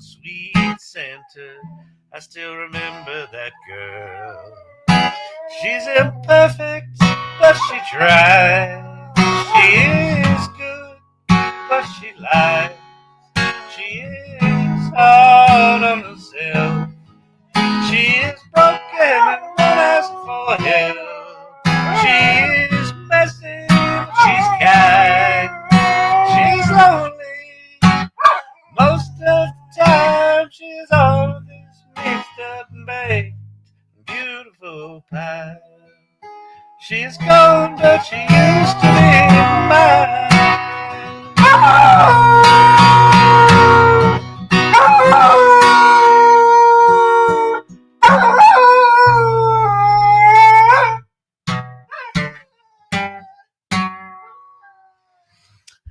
Sweet Santa, I still remember that girl. She's imperfect, but she tries. She is good, but she lies. She is hard on herself. She is broken and won't ask for help. She is messy, but she's kind. She's lonely most of the time. She's all this mixed up and baked beautiful pie. She's gone, but she used to be mine.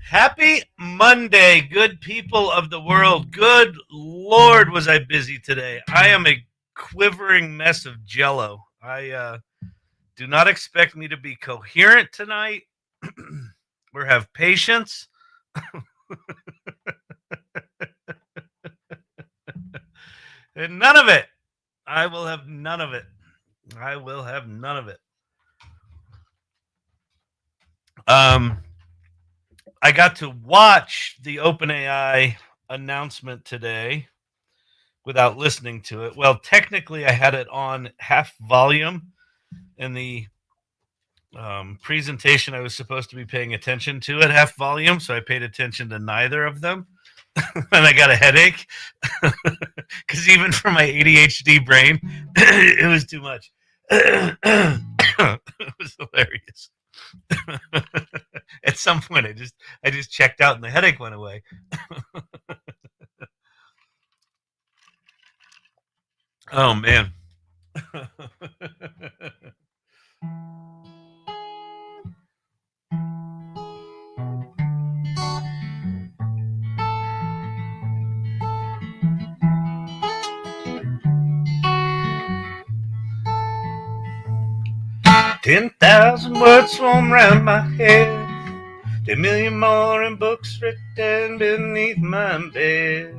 Happy Monday, good people of the world. Good Lord, was I busy today. I am a quivering mess of jello. Do not expect me to be coherent tonight or have patience. And none of it. I will have none of it. I will have none of it. I got to watch the OpenAI announcement today without listening to it. Well, technically, I had it on half volume in the presentation. I was supposed to be paying attention to at half volume, so I paid attention to neither of them. And I got a headache because even for my ADHD brain, it was too much. It was hilarious. At some point, I just checked out and the headache went away. Oh man. 10,000 words swarm round my head, 10 million more in books written beneath my bed.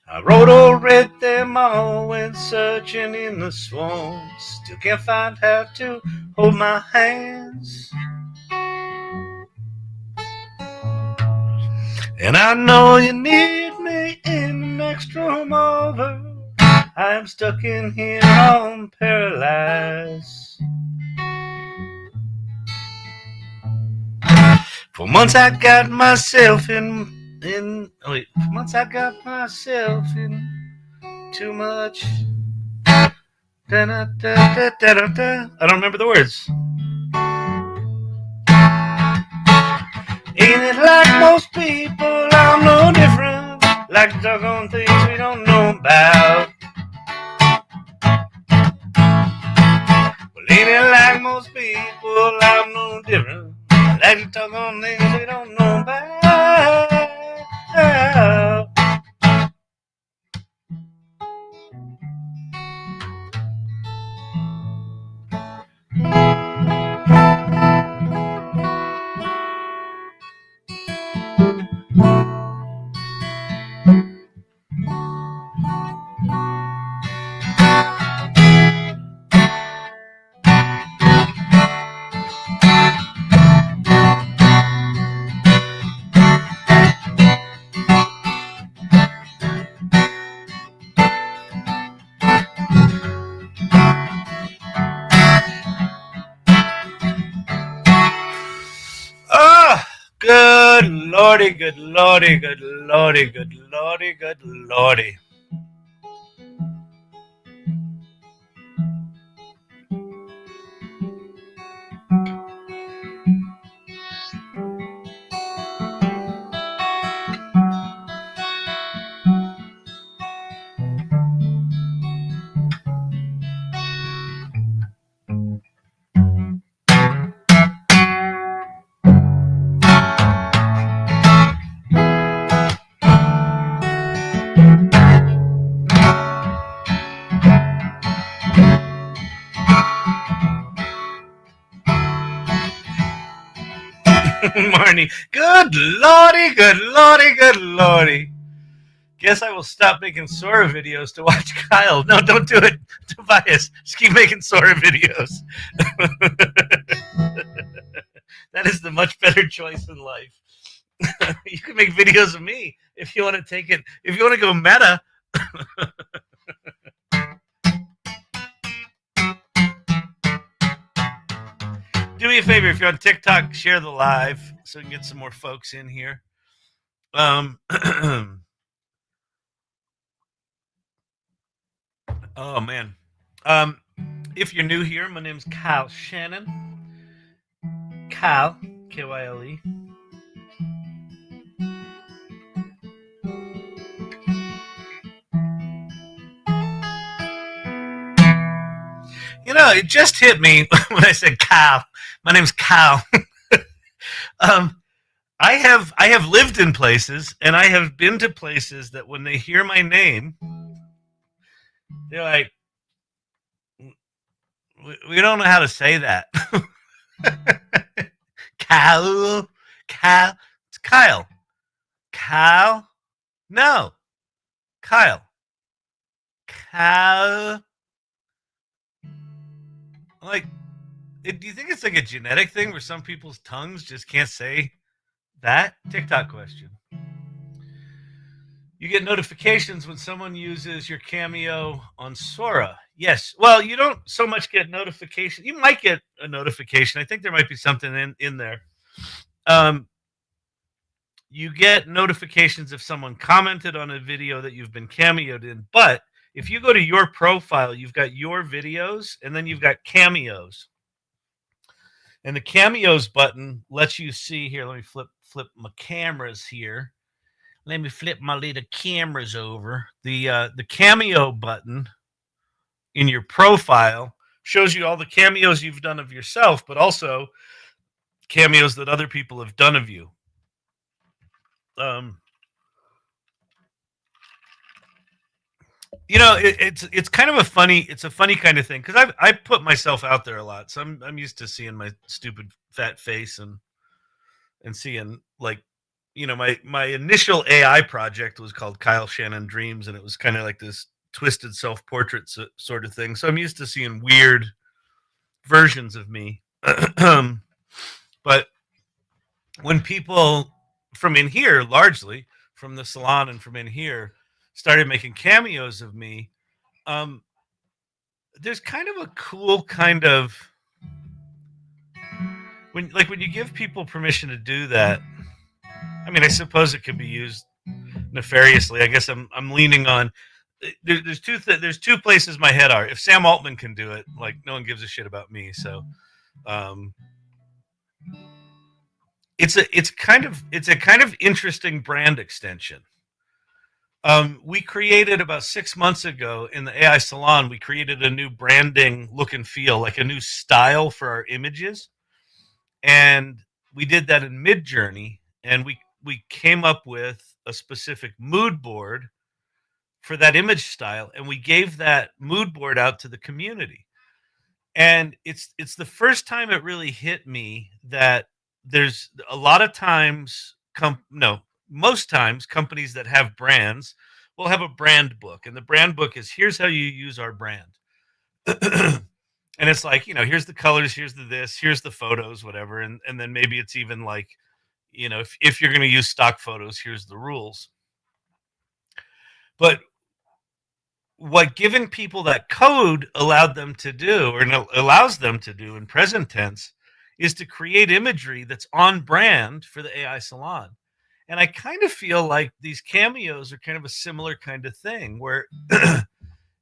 I wrote or read them all, went searching in the swamp, still can't find how to hold my hands. And I know you need me in the next room over. I am stuck in here on paralyzed. For months I got myself in too much. Da-da-da-da-da-da. I don't remember the words. Ain't it like most people, I'm no different, like to talk on things we don't know about. Well, ain't it like most people, I'm no different, like to talk on things we don't know about. Good lordy, good lordy, good lordy, good lordy, good lordy. Marnie, good lordy, good lordy, good lordy. Guess I will stop making Sora videos to watch Kyle. No, don't do it, Tobias. Just keep making Sora videos. That is the much better choice in life. You can make videos of me if you want to take it. If you want to go meta. Do me a favor, if you're on TikTok, share the live so we can get some more folks in here. Oh man. If you're new here, my name's Kyle Shannon. Kyle, Kyle. You know, it just hit me when I said Kyle. My name's Kyle. I have lived in places, and I have been to places that when they hear my name, they're like, we don't know how to say that. Kyle, Kyle, it's Kyle. Kyle, no, Kyle. Kyle. Like, do you think it's like a genetic thing where some people's tongues just can't say that? TikTok question. You get notifications when someone uses your Cameo on Sora. Yes. Well, you don't so much get notification. You might get a notification. I think there might be something in there. You get notifications if someone commented on a video that you've been cameoed in. But if you go to your profile, you've got your videos, and then you've got cameos. And the cameos button lets you see here. Let me flip my cameras here. Let me flip my little cameras over. The cameo button in your profile shows you all the cameos you've done of yourself, but also cameos that other people have done of you. You know, it's kind of a funny kind of thing because I put myself out there a lot, so I'm used to seeing my stupid fat face and seeing, like, you know, my initial AI project was called Kyle Shannon Dreams, and it was kind of like this twisted self-portrait sort of thing. So I'm used to seeing weird versions of me. But when people from in here, largely from the salon and from in here, started making cameos of me, there's kind of a cool kind of when you give people permission to do that. I mean, I suppose it could be used nefariously. I guess I'm leaning on. There's two places my head are. If Sam Altman can do it, like, no one gives a shit about me. So, it's a kind of interesting brand extension. We created about 6 months ago in the AI Salon. We created a new branding look and feel, like a new style for our images, and we did that in Midjourney, and we came up with a specific mood board for that image style, and we gave that mood board out to the community. And it's the first time it really hit me that there's a lot of times most times companies that have brands will have a brand book, and the brand book is, here's how you use our brand. And it's like, here's the colors, here's here's the photos, whatever, and then maybe it's even like, if you're going to use stock photos, here's the rules. But what giving people that code allowed them to do, or allows them to do in present tense, is to create imagery that's on brand for the AI Salon. And I kind of feel like these cameos are kind of a similar kind of thing where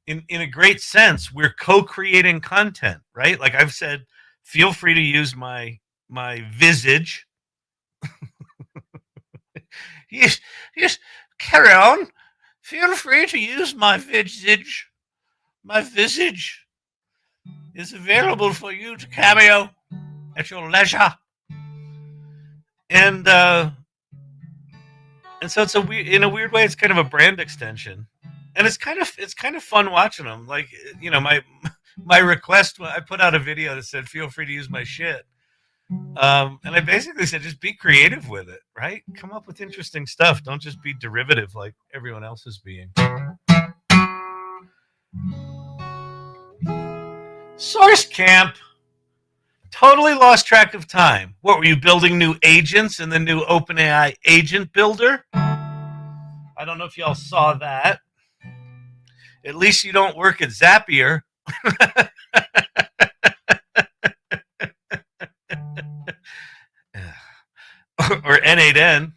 in a great sense, we're co-creating content, right? Like I've said, feel free to use my visage. yes, yes, carry on. Feel free to use my visage. My visage is available for you to Cameo at your leisure. And so it's in a weird way, it's kind of a brand extension, and it's kind of fun watching them. Like my request, I put out a video that said, "Feel free to use my shit," and I basically said, just be creative with it, right? Come up with interesting stuff. Don't just be derivative like everyone else is being. Source Camp. Totally lost track of time. What were you building new agents in the new OpenAI agent builder? I don't know if y'all saw that. At least you don't work at Zapier. Or N8N.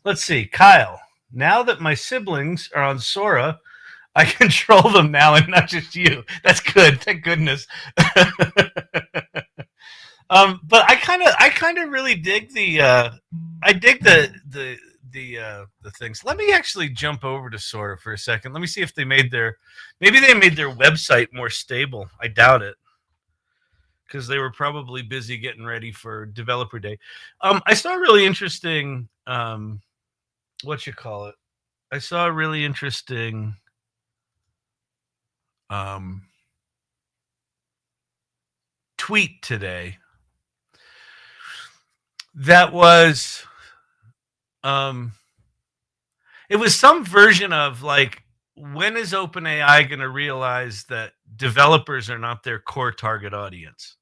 Let's see, Kyle. Now that my siblings are on Sora, I control them now, and not just you. That's good. Thank goodness. But I kind of really dig the things. Let me actually jump over to Sora for a second. Let me see if maybe they made their website more stable. I doubt it, because they were probably busy getting ready for Developer Day. I saw a really interesting I saw a really interesting tweet today that was it was some version of like, when is OpenAI going to realize that developers are not their core target audience?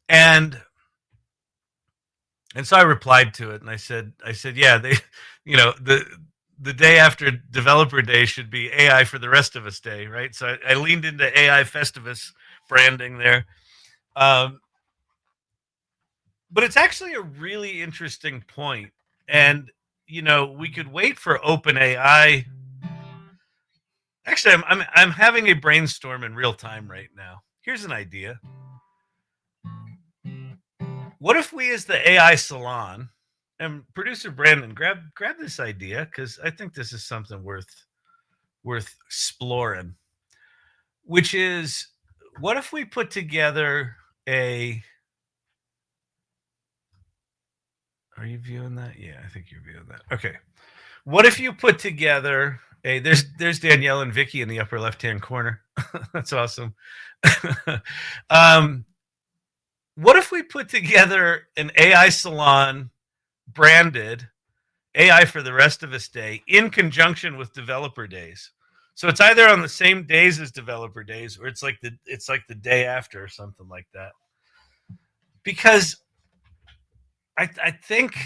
and so I replied to it, and I said, yeah, they, the day after Developer Day should be AI for the rest of us Day, right? So I leaned into AI Festivus branding there. But it's actually a really interesting point. And, we could wait for OpenAI. Actually, I'm having a brainstorm in real time right now. Here's an idea. What if we, as the AI Salon, and producer Brandon, grab this idea, because I think this is something worth exploring. Which is, what if we put together a? Are you viewing that? Yeah, I think you're viewing that. Okay. What if you put together a? There's Danielle and Vicky in the upper left-hand corner. That's awesome. What if we put together an AI Salon branded AI for the rest of us Day in conjunction with Developer Days? So it's either on the same days as Developer Days, or it's like the day after, or something like that. Because I think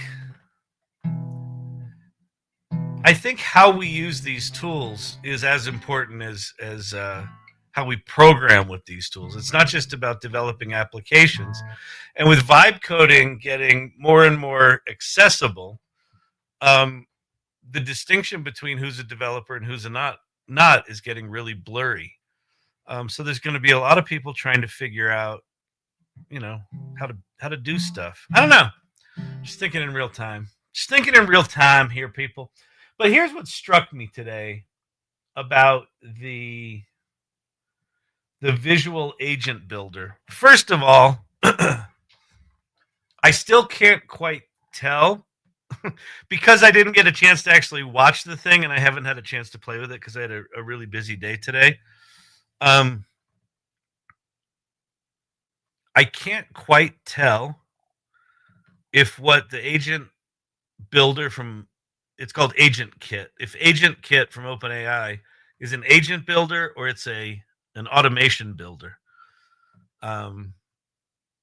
how we use these tools is as important as how we program with these tools. It's not just about developing applications. And with vibe coding getting more and more accessible, the distinction between who's a developer and who's not is getting really blurry. So there's going to be a lot of people trying to figure out, how to do stuff. I don't know. Just thinking in real time. Here, people. But here's what struck me today about the visual agent builder. First of all, I still can't quite tell because I didn't get a chance to actually watch the thing, and I haven't had a chance to play with it because I had a really busy day today. Um, I can't quite tell if what the agent builder from it's called Agent Kit. If Agent Kit from OpenAI is an agent builder or it's an automation builder. Um,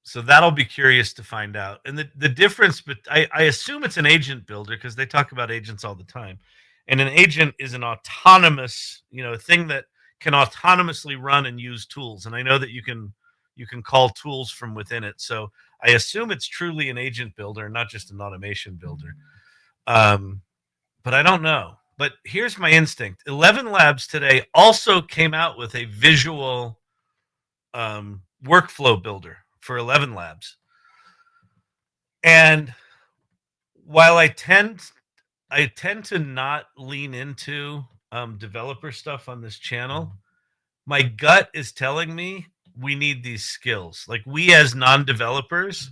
so that'll be curious to find out. And the difference, but I assume it's an agent builder because they talk about agents all the time. And an agent is an autonomous, thing that can autonomously run and use tools. And I know that you can call tools from within it. So I assume it's truly an agent builder, not just an automation builder. But I don't know. But here's my instinct. 11 Labs today also came out with a visual workflow builder for 11 Labs. And while I tend to not lean into developer stuff on this channel, my gut is telling me we need these skills. Like, we as non-developers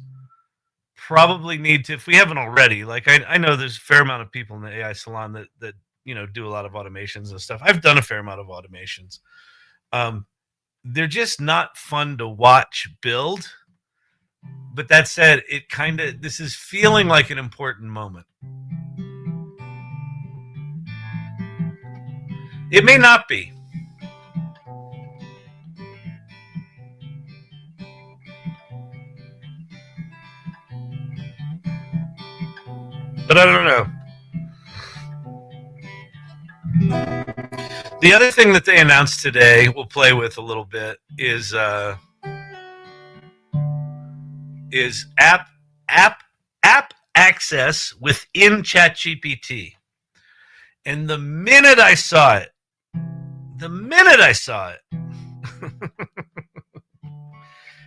probably need to, if we haven't already, like I know there's a fair amount of people in the AI Salon that do a lot of automations and stuff. I've done a fair amount of automations. They're just not fun to watch build. But that said, this is feeling like an important moment. It may not be. But I don't know. The other thing that they announced today, we'll play with a little bit, is app access within ChatGPT. And the minute I saw it,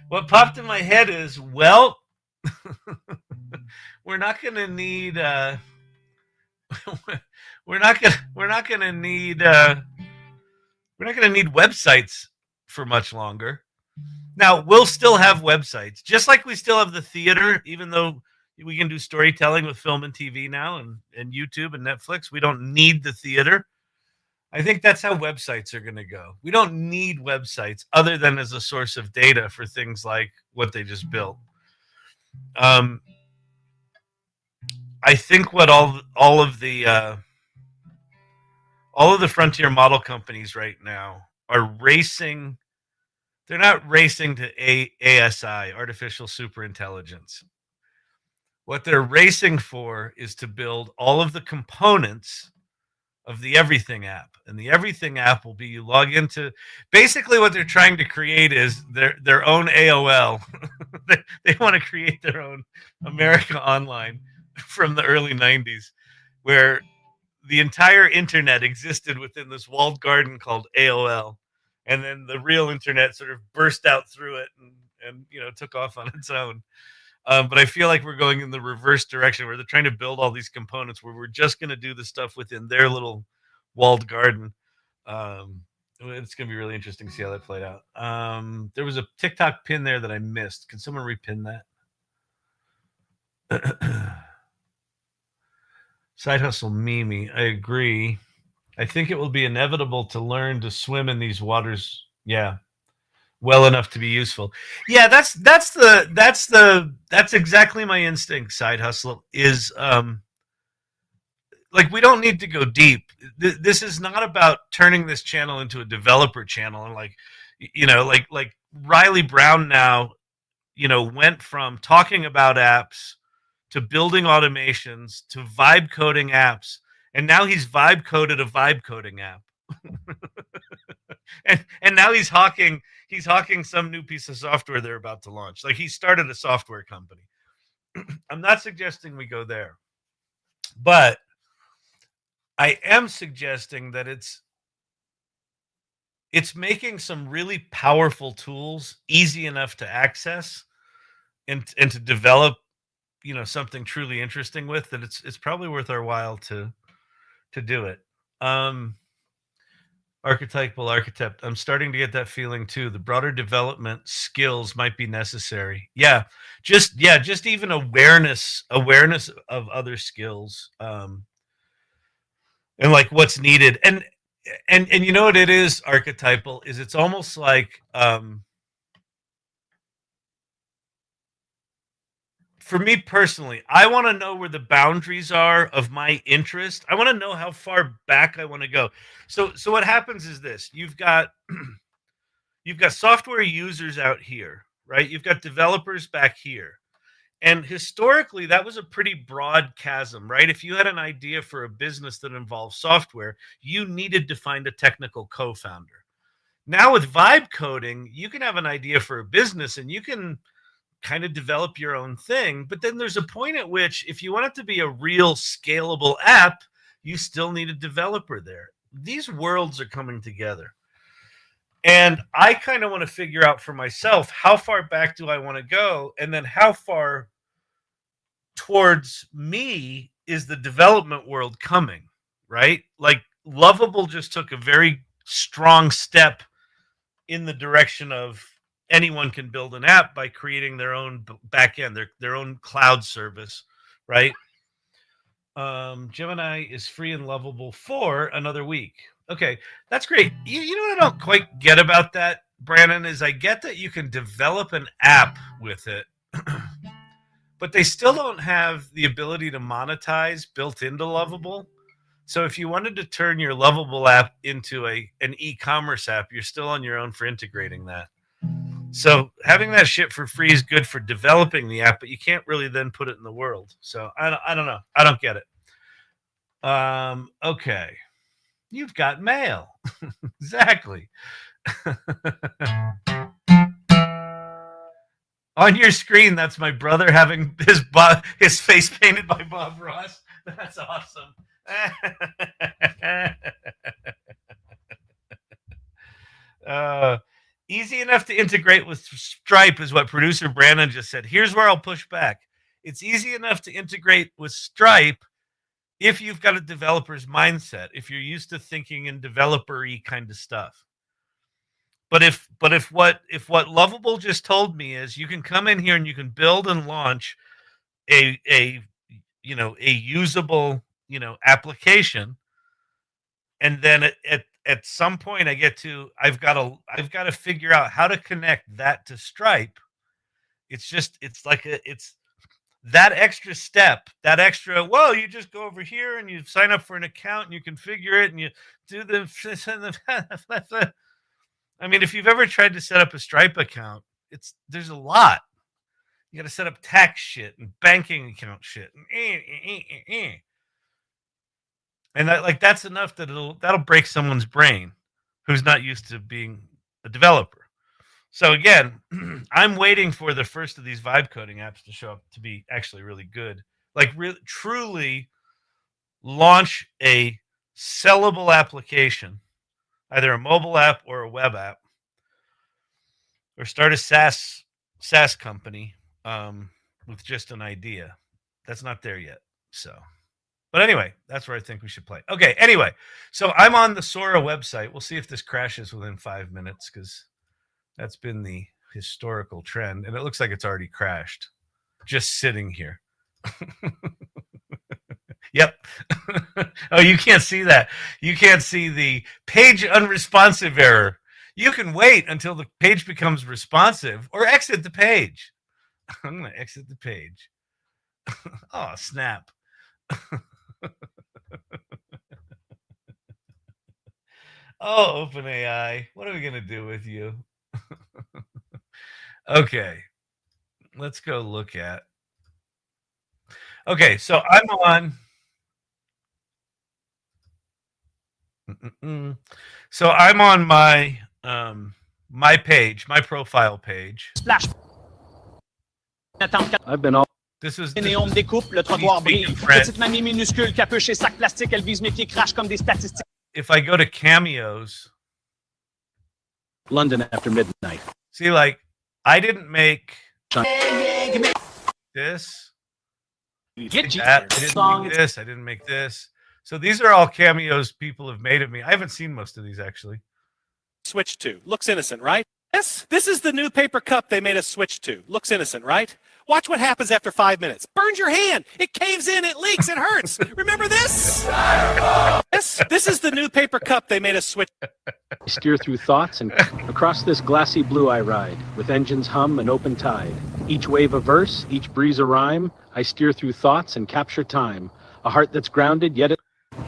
what popped in my head is, well, we're not going to need websites for much longer. Now, we'll still have websites, just like we still have the theater, even though we can do storytelling with film and TV now and YouTube and Netflix. We don't need the theater. I think that's how websites are going to go. We don't need websites other than as a source of data for things like what they just built. I think what all of the frontier model companies right now are racing. They're not racing to ASI, artificial superintelligence. What they're racing for is to build all of the components of the Everything app. And the Everything app will be, you log into, basically what they're trying to create is their own AOL. They want to create their own America Online from the early 90s, where the entire internet existed within this walled garden called AOL. And then the real internet sort of burst out through it and took off on its own. But I feel like we're going in the reverse direction, where they're trying to build all these components where we're just going to do the stuff within their little walled garden. It's going to be really interesting to see how that played out. There was a TikTok pin there that I missed. Can someone repin that? Side hustle Mimi, I agree. I think it will be inevitable to learn to swim in these waters. Yeah. Well enough to be useful. Yeah, that's exactly my instinct. Side hustle is like, we don't need to go deep. This is not about turning this channel into a developer channel and like Riley Brown now went from talking about apps to building automations to vibe coding apps, and now he's vibe coded a vibe coding app. and now he's hawking some new piece of software they're about to launch. Like, he started a software company. I'm not suggesting we go there, but I am suggesting that it's making some really powerful tools easy enough to access and to develop something truly interesting with, that it's probably worth our while to do it. Archetypal architect. I'm starting to get that feeling too. The broader development skills might be necessary. Just even awareness of other skills, and like what's needed. And you know what it is, archetypal, is it's almost like for me personally, I want to know where the boundaries are of my interest. I want to know how far back I want to go. So what happens is this: you've got software users out here, right? You've got developers back here. And historically, that was a pretty broad chasm, right? If you had an idea for a business that involved software, you needed to find a technical co-founder. Now with vibe coding, you can have an idea for a business and you can kind of develop your own thing. But then there's a point at which, if you want it to be a real scalable app, you still need a developer there. These worlds are coming together. And I kind of want to figure out for myself, how far back do I want to go? And then how far towards me is the development world coming, right? Like Lovable just took a very strong step in the direction of anyone can build an app by creating their own backend, their own cloud service, right? Gemini is free and Lovable for another week. Okay, that's great. You know what I don't quite get about that, Brandon, is I get that you can develop an app with it, but they still don't have the ability to monetize built into Lovable. So if you wanted to turn your Lovable app into an e-commerce app, you're still on your own for integrating that. So having that shit for free is good for developing the app, but you can't really then put it in the world. So I don't know. I don't get it. Okay. You've got mail. Exactly. On your screen, that's my brother having his face painted by Bob Ross. That's awesome. Easy enough to integrate with Stripe is what producer Brandon just said. Here's where I'll push back. It's easy enough to integrate with Stripe if you've got a developer's mindset, if you're used to thinking in developer-y kind of stuff. But if what Lovable just told me is you can come in here and you can build and launch a usable application, and then at some point I've got to figure out how to connect that to Stripe. It's that extra step, you just go over here and you sign up for an account and you configure it and you do the I mean, if you've ever tried to set up a Stripe account, there's a lot. You got to set up tax shit and banking account shit and that's enough that'll break someone's brain who's not used to being a developer. So again, I'm waiting for the first of these vibe coding apps to show up to be actually really good, like truly launch a sellable application, either a mobile app or a web app, or start a SaaS company with just an idea. That's not there yet. So, but anyway, that's where I think we should play. Okay, anyway, so I'm on the Sora website. We'll see if this crashes within 5 minutes, because that's been the historical trend, and it looks like it's already crashed, just sitting here. Yep. Oh, you can't see that. You can't see the page unresponsive error. You can wait until the page becomes responsive or exit the page. I'm going to exit the page. Oh, snap. Oh, OpenAI, what are we going to do with you? Okay, let's go look at. Okay, so I'm on. So I'm on my my page, my profile page. Splash. I've been all. This is néon découpe, le trottoir brille. Petite mamie minuscule, capuche et sac plastique, elle vise mes pieds, crache comme des statistiques. If I go to Cameos, London after midnight. See, like, I didn't make this. I didn't make this. I didn't make this. So these are all cameos people have made of me. I haven't seen most of these actually. Switch to. Looks innocent, right? Yes, this is the new paper cup they made us switch to. Looks innocent, right? Watch what happens after 5 minutes. Burns your hand. It caves in. It leaks. It hurts. Remember this? Yes, this is the new paper cup they made us switch. Steer through thoughts and across this glassy blue I ride, with engines hum and open tide. Each wave a verse, each breeze a rhyme. I steer through thoughts and capture time. A heart that's grounded, yet it...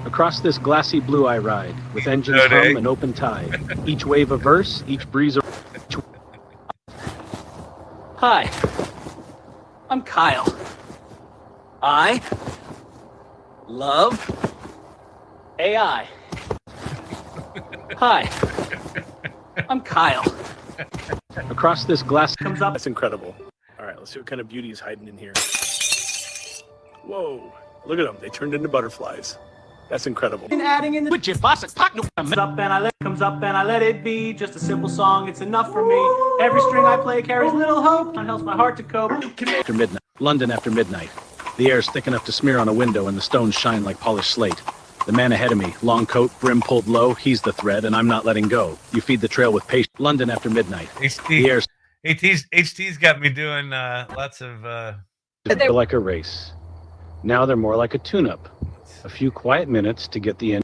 Across this glassy blue I ride, with engines hum and open tide. Each wave a verse, each breeze a... Hi, I'm Kyle. I love AI. Hi, I'm Kyle. Across this glass... Comes up. That's incredible. All right, let's see what kind of beauty is hiding in here. Whoa, look at them. They turned into butterflies. That's incredible. Adding in the comes up and I let it be. Just a simple song, it's enough for me. Every string I play carries little hope and helps my heart to cope. After midnight, London after midnight. The air's thick enough to smear on a window and the stones shine like polished slate. The man ahead of me, long coat, brim pulled low, he's the thread and I'm not letting go. You feed the trail with patience. London after midnight. The air's... HT's got me doing lots of... They're like a race. Now they're more like a tune-up. A few quiet minutes to get the end.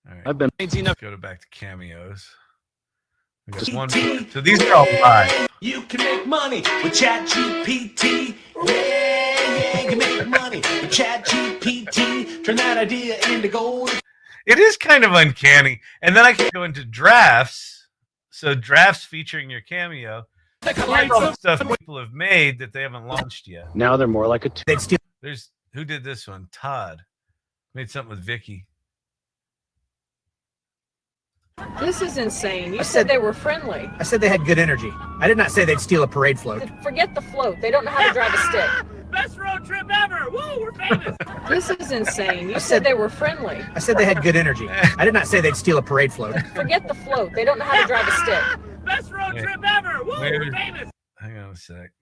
All right. I've been... Let's go back to cameos. We got one. So these are all live. You can make money with Chatgpt. Yeah, you can make money with Chatgpt. Turn that idea into gold. It is kind of uncanny. And then I can go into drafts. So drafts featuring your cameo. Here's all the stuff people have made that they haven't launched yet. Now they're more like a... There's who did this one? Todd made something with Vicky. This is insane. You said they were friendly. I said they had good energy. I did not say they'd steal a parade float. Forget the float. They don't know how to drive a stick. Best road trip ever! Woo, we're famous! This is insane. You said they were friendly. I said they had good energy. I did not say they'd steal a parade float. Forget the float. They don't know how to drive a stick. Best road trip ever! Woo, we're famous! Hang on a sec.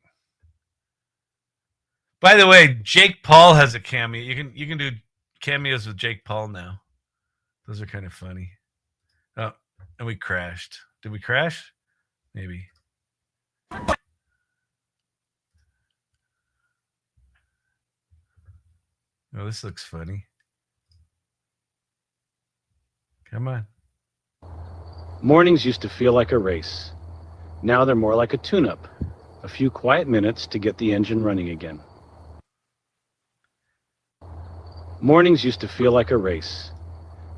By the way, Jake Paul has a cameo. You can do cameos with Jake Paul now. Those are kind of funny. Oh, and we crashed. Did we crash? Maybe. Oh, this looks funny. Come on. Mornings used to feel like a race. Now they're more like a tune-up. A few quiet minutes to get the engine running again. Mornings used to feel like a race.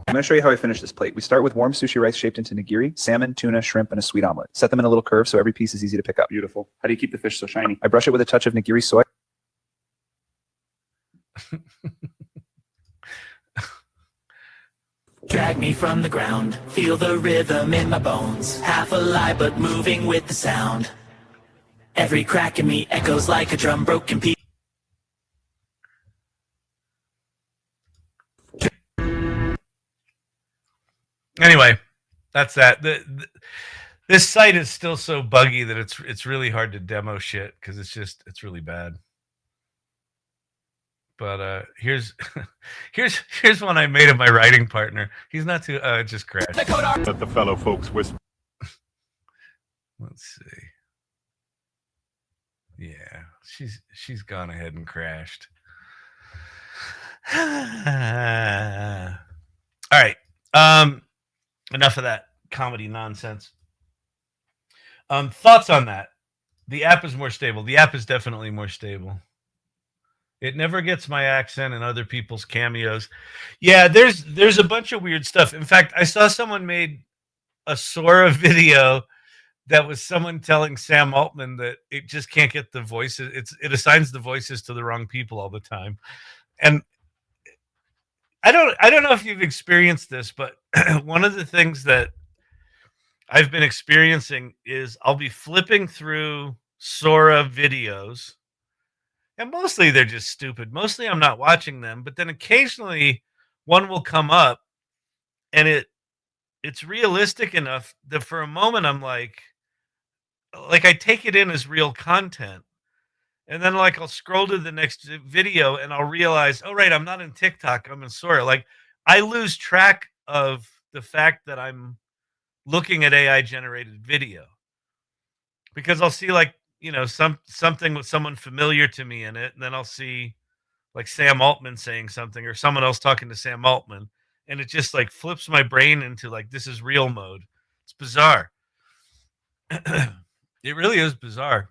I'm going to show you how I finish this plate. We start with warm sushi rice shaped into nigiri, salmon, tuna, shrimp, and a sweet omelet. Set them in a little curve so every piece is easy to pick up. Beautiful. How do you keep the fish so shiny? I brush it with a touch of nigiri soy. Drag me from the ground, feel the rhythm in my bones. Half alive but moving with the sound. Every crack in me echoes like a drum broken piece. Anyway, that's that. This site is still so buggy that it's really hard to demo shit because it's really bad. But here's one I made of my writing partner. He's not too. It just crashed. Let the fellow folks whisper. Let's see. Yeah, she's gone ahead and crashed. All right. Enough of that comedy nonsense. Thoughts on that? The app is more stable. The app is definitely more stable. It never gets my accent and other people's cameos. Yeah, there's a bunch of weird stuff. In fact, I saw someone made a Sora video that was someone telling Sam Altman that it just can't get the voices. It assigns the voices to the wrong people all the time. And I don't know if you've experienced this, but one of the things that I've been experiencing is I'll be flipping through Sora videos, and mostly they're just stupid. Mostly I'm not watching them, but then occasionally one will come up, and it's realistic enough that for a moment I'm like I take it in as real content. And then like I'll scroll to the next video and I'll realize, oh right, I'm not in TikTok, I'm in Sora. Like I lose track of the fact that I'm looking at AI generated video. Because I'll see like, something with someone familiar to me in it, and then I'll see like Sam Altman saying something or someone else talking to Sam Altman, and it just like flips my brain into like this is real mode. It's bizarre. It really is bizarre.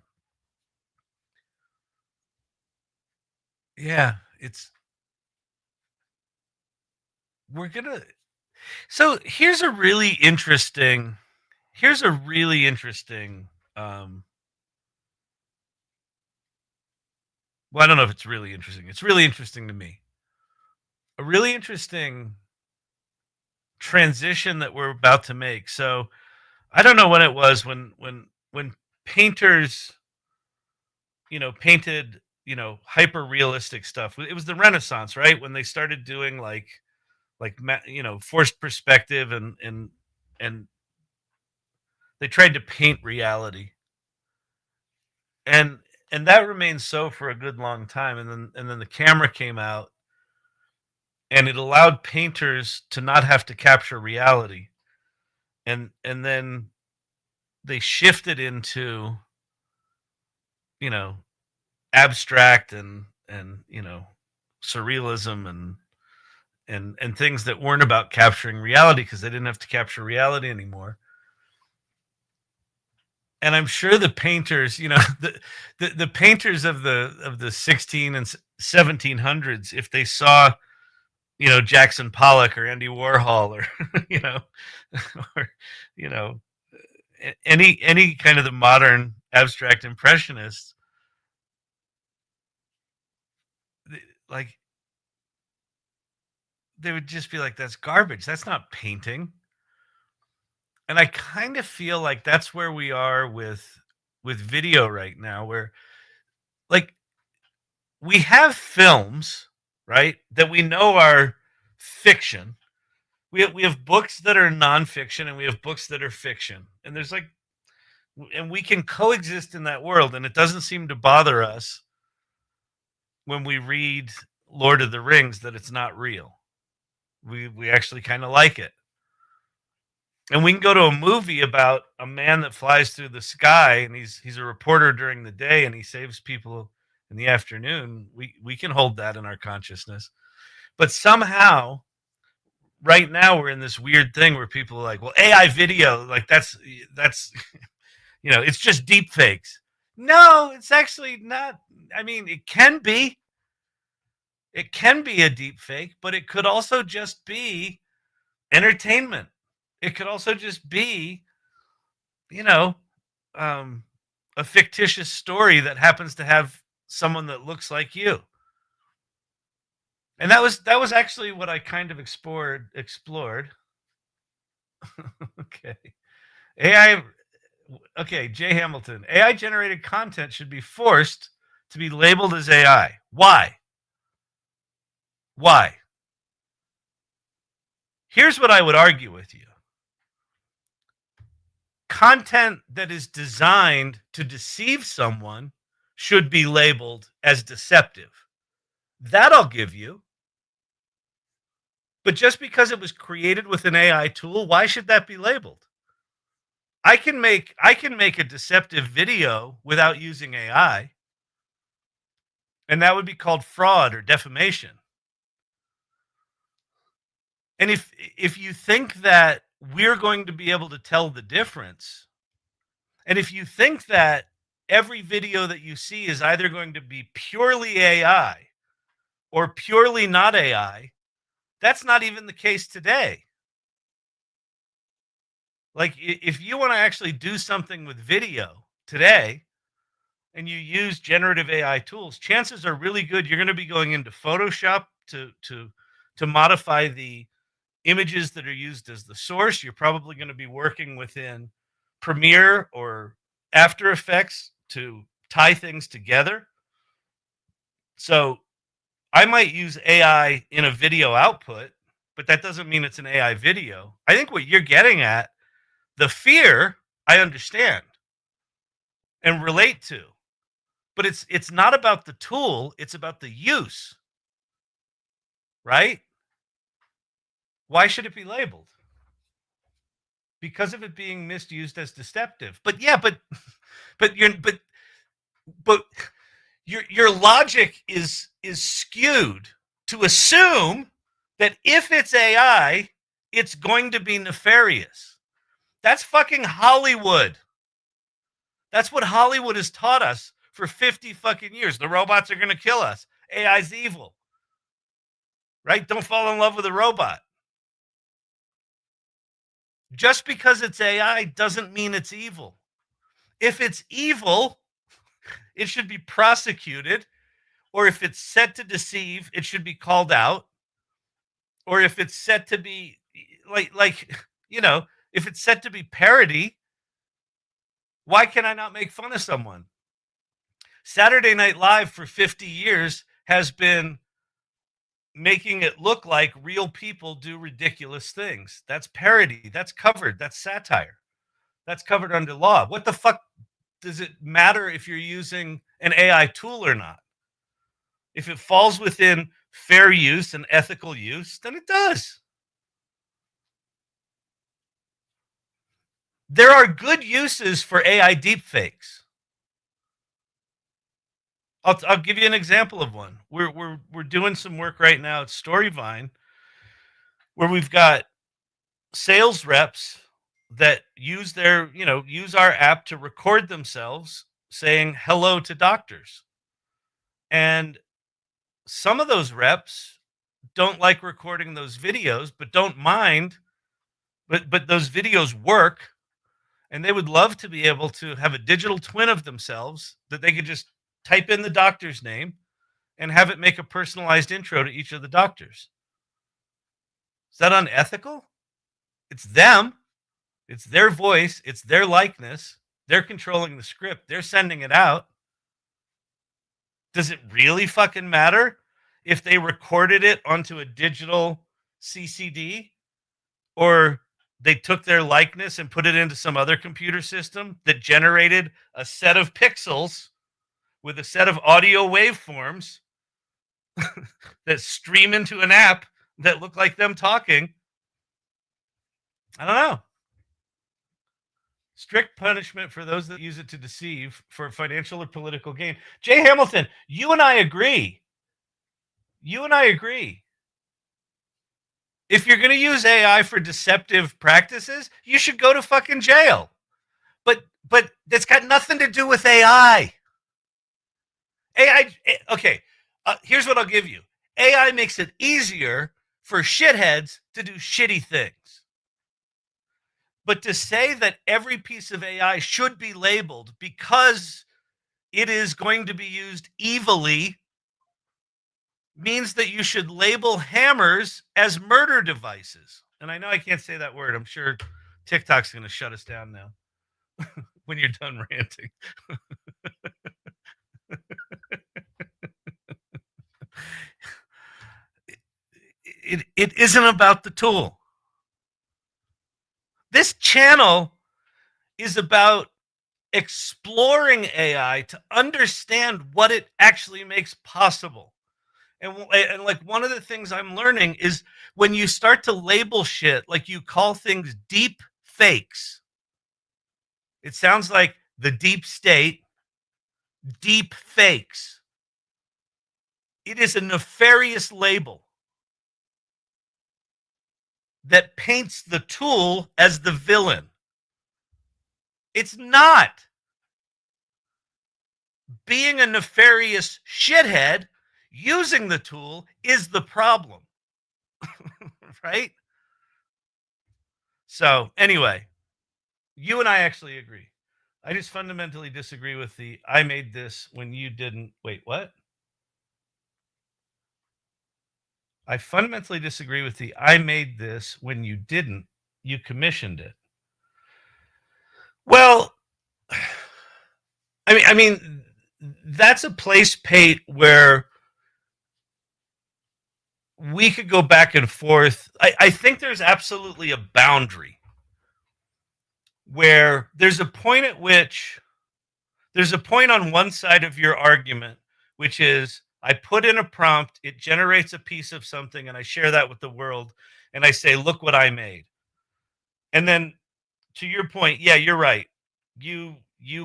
Yeah, we're gonna. So here's a really interesting. Well, I don't know if it's really interesting. It's really interesting to me. A really interesting transition that we're about to make. So I don't know when it was when painters, painted, hyper realistic stuff. It was the Renaissance, right? When they started doing like forced perspective and they tried to paint reality. And that remained so for a good long time. And then the camera came out and it allowed painters to not have to capture reality. And then they shifted into, abstract and surrealism and things that weren't about capturing reality because they didn't have to capture reality anymore. And I'm sure the painters, the painters of the 16 and 1700s, if they saw, Jackson Pollock or Andy Warhol or, or, any kind of the modern abstract impressionists, like they would just be like, that's garbage. That's not painting. And I kind of feel like that's where we are with video right now, where like we have films, right, that we know are fiction. We have books that are nonfiction and we have books that are fiction. And there's like, and we can coexist in that world. And it doesn't seem to bother us when we read Lord of the Rings that it's not real. We actually kind of like it. And we can go to a movie about a man that flies through the sky and he's a reporter during the day and he saves people in the afternoon. We can hold that in our consciousness. But somehow, right now, we're in this weird thing where people are like, well, AI video, like that's it's just deep fakes. No, it's actually not. I mean, it can be. It can be a deep fake, but it could also just be entertainment. It could also just be, a fictitious story that happens to have someone that looks like you. And that was actually what I kind of explored. Okay. AI. Okay, Jay Hamilton. AI generated content should be forced to be labeled as AI. Why? Why? Here's what I would argue with you. Content that is designed to deceive someone should be labeled as deceptive. That I'll give you. But just because it was created with an AI tool, why should that be labeled? I can make a deceptive video without using AI, and that would be called fraud or defamation. And if you think that we're going to be able to tell the difference, and if you think that every video that you see is either going to be purely AI or purely not AI, that's not even the case today. Like, if you want to actually do something with video today and you use generative AI tools, chances are really good you're going to be going into Photoshop to modify the images that are used as the source. You're probably going to be working within Premiere or After Effects to tie things together. So I might use AI in a video output, but that doesn't mean it's an AI video. I think what you're getting at, the fear, I understand and relate to. But it's not about the tool, it's about the use. Right? Why should it be labeled? Because of it being misused as deceptive. But yeah, but your logic is skewed to assume that if it's AI, it's going to be nefarious. That's fucking Hollywood. That's what Hollywood has taught us for 50 fucking years. The robots are going to kill us. AI's evil. Right? Don't fall in love with a robot. Just because it's AI doesn't mean it's evil. If it's evil, it should be prosecuted, or if it's set to deceive, it should be called out, or if it's set to be if it's set to be parody, why can I not make fun of someone? Saturday Night Live for 50 years has been making it look like real people do ridiculous things. That's parody. That's covered. That's satire. That's covered under law. What the fuck does it matter if you're using an AI tool or not? If it falls within fair use and ethical use, then it does. There are good uses for AI deepfakes. I'll give you an example of one. We're doing some work right now at Storyvine where we've got sales reps that use our app to record themselves saying hello to doctors. And some of those reps don't like recording those videos, but don't mind. But those videos work, and they would love to be able to have a digital twin of themselves that they could just type in the doctor's name and have it make a personalized intro to each of the doctors. Is that unethical? It's them. It's their voice. It's their likeness. They're controlling the script. They're sending it out. Does it really fucking matter if they recorded it onto a digital CCD, or they took their likeness and put it into some other computer system that generated a set of pixels with a set of audio waveforms that stream into an app that look like them talking? I don't know. Strict punishment for those that use it to deceive for financial or political gain. Jay Hamilton, you and I agree. If you're going to use AI for deceptive practices, you should go to fucking jail. But that's got nothing to do with AI. Okay, here's what I'll give you. AI makes it easier for shitheads to do shitty things. But to say that every piece of AI should be labeled because it is going to be used evilly means that you should label hammers as murder devices. And I know I can't say that word. I'm sure TikTok's going to shut us down now when you're done ranting. It isn't about the tool. This channel is about exploring AI to understand what it actually makes possible. And like one of the things I'm learning is when you start to label shit, like you call things deep fakes. It sounds like the deep state, deep fakes. It is a nefarious label that paints the tool as the villain. It's not. Being a nefarious shithead using the tool is the problem. Right? So, anyway, you and I actually agree. I just fundamentally disagree with the I made this when you didn't. Wait, what? I fundamentally disagree with the I made this when you didn't. You commissioned it. Well, I mean, that's a place, Pate, where we could go back and forth. I think there's absolutely a boundary where there's a point at which There's a point on one side of your argument, which is I put in a prompt, it generates a piece of something, and I share that with the world, and I say, look what I made. And then to your point, yeah, you're right. You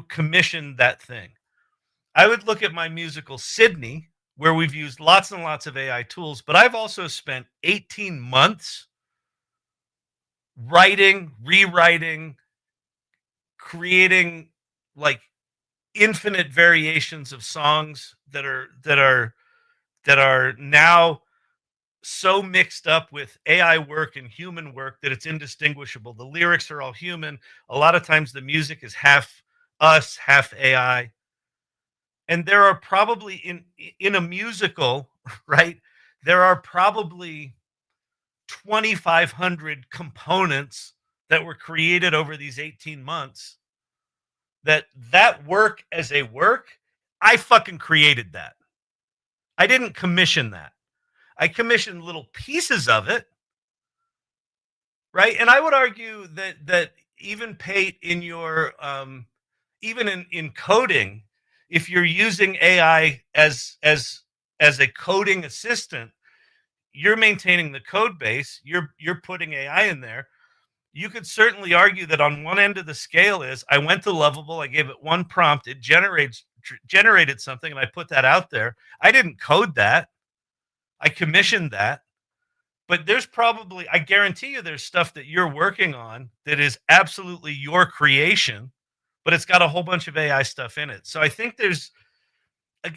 commissioned that thing. I would look at my musical Sydney, where we've used lots and lots of AI tools, but I've also spent 18 months writing, rewriting, creating like infinite variations of songs that are now so mixed up with AI work and human work that it's indistinguishable. The lyrics are all human. A lot of times the music is half us, half AI. And there are probably in a musical, right? There are probably 2,500 components that were created over these 18 months. That work as a work, I fucking created that. I didn't commission that. I commissioned little pieces of it, right? And I would argue that even Pate, in your even in coding, if you're using AI as a coding assistant, you're maintaining the code base. You're putting AI in there. You could certainly argue that on one end of the scale is I went to Lovable, I gave it one prompt, it generated something, and I put that out there. I didn't code that. I commissioned that. But there's probably, I guarantee you, there's stuff that you're working on that is absolutely your creation, but it's got a whole bunch of AI stuff in it. So I think there's,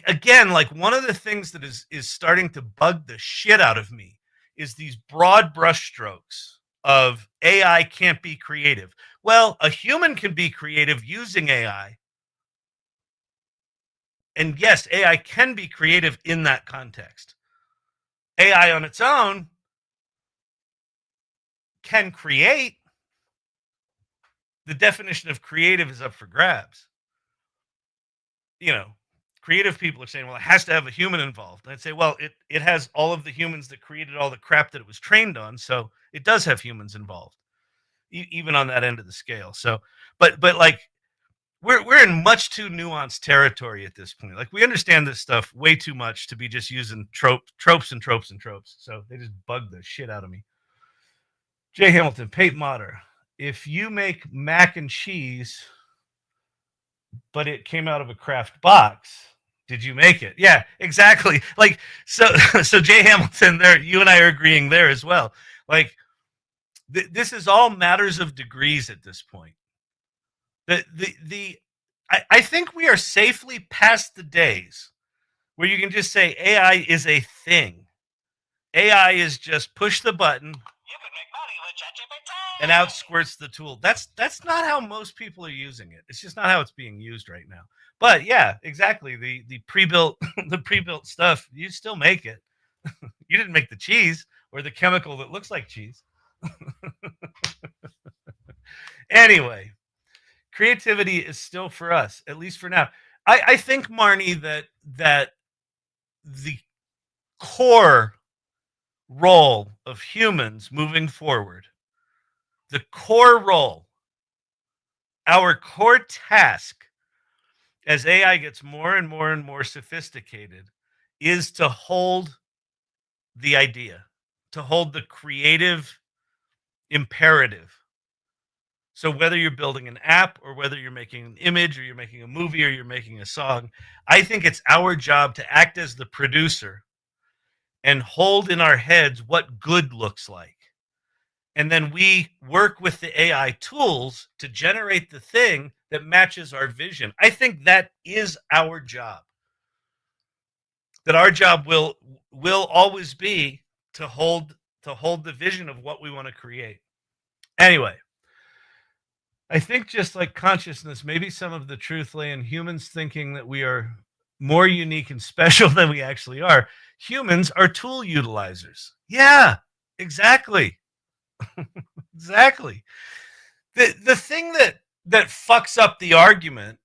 again, like one of the things that is starting to bug the shit out of me is these broad brushstrokes of AI can't be creative. Well, a human can be creative using AI. And yes, AI can be creative in that context. AI on its own can create. The definition of creative is up for grabs. You know, creative people are saying, well, it has to have a human involved. And I'd say, well, it has all of the humans that created all the crap that it was trained on, so it does have humans involved, even on that end of the scale. So, but like, we're in much too nuanced territory at this point. Like, we understand this stuff way too much to be just using tropes and tropes and tropes. So they just bug the shit out of me. Jay Hamilton, Pate Motter. If you make mac and cheese, but it came out of a Kraft box, did you make it? Yeah, exactly. Like, so Jay Hamilton, there, you and I are agreeing there as well. Like, this is all matters of degrees at this point. I think we are safely past the days where you can just say AI is a thing. AI is just push the button, and out squirts the tool. That's not how most people are using it. It's just not how it's being used right now. But yeah, exactly. The pre-built the pre-built stuff, you still make it. You didn't make the cheese or the chemical that looks like cheese. Anyway, creativity is still for us, at least for now. I think, Marnie, that the core role of humans moving forward, the core role, our core task as AI gets more and more and more sophisticated, is to hold the idea, to hold the creative imperative. So whether you're building an app or whether you're making an image or you're making a movie or you're making a song, I think it's our job to act as the producer and hold in our heads what good looks like. And then we work with the AI tools to generate the thing that matches our vision. I think that is our job. That our job will always be to hold the vision of what we want to create. Anyway, I think just like consciousness, maybe some of the truth lay in humans thinking that we are more unique and special than we actually are. Humans are tool utilizers. Yeah, exactly. Exactly. The thing that fucks up the argument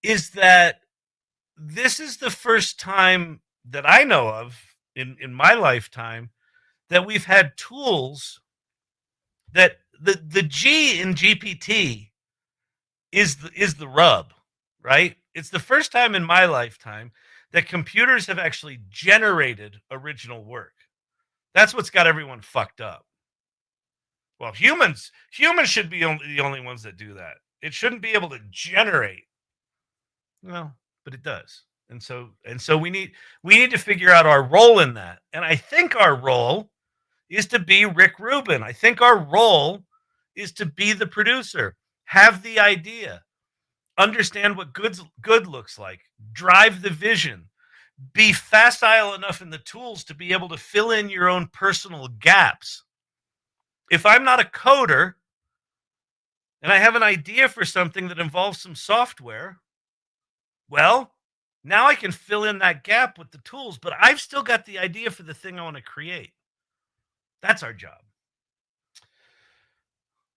is that this is the first time that I know of in my lifetime that we've had tools that the G in GPT is the rub, right? It's the first time in my lifetime that computers have actually generated original work. That's what's got everyone fucked up. Well, humans should be the only ones that do that. It shouldn't be able to generate. Well, but it does. And so we need to figure out our role in that. And I think our role is to be Rick Rubin. I think our role is to be the producer, have the idea, understand what good looks like, drive the vision, be facile enough in the tools to be able to fill in your own personal gaps. If I'm not a coder and I have an idea for something that involves some software, well, now I can fill in that gap with the tools, but I've still got the idea for the thing I want to create. That's our job.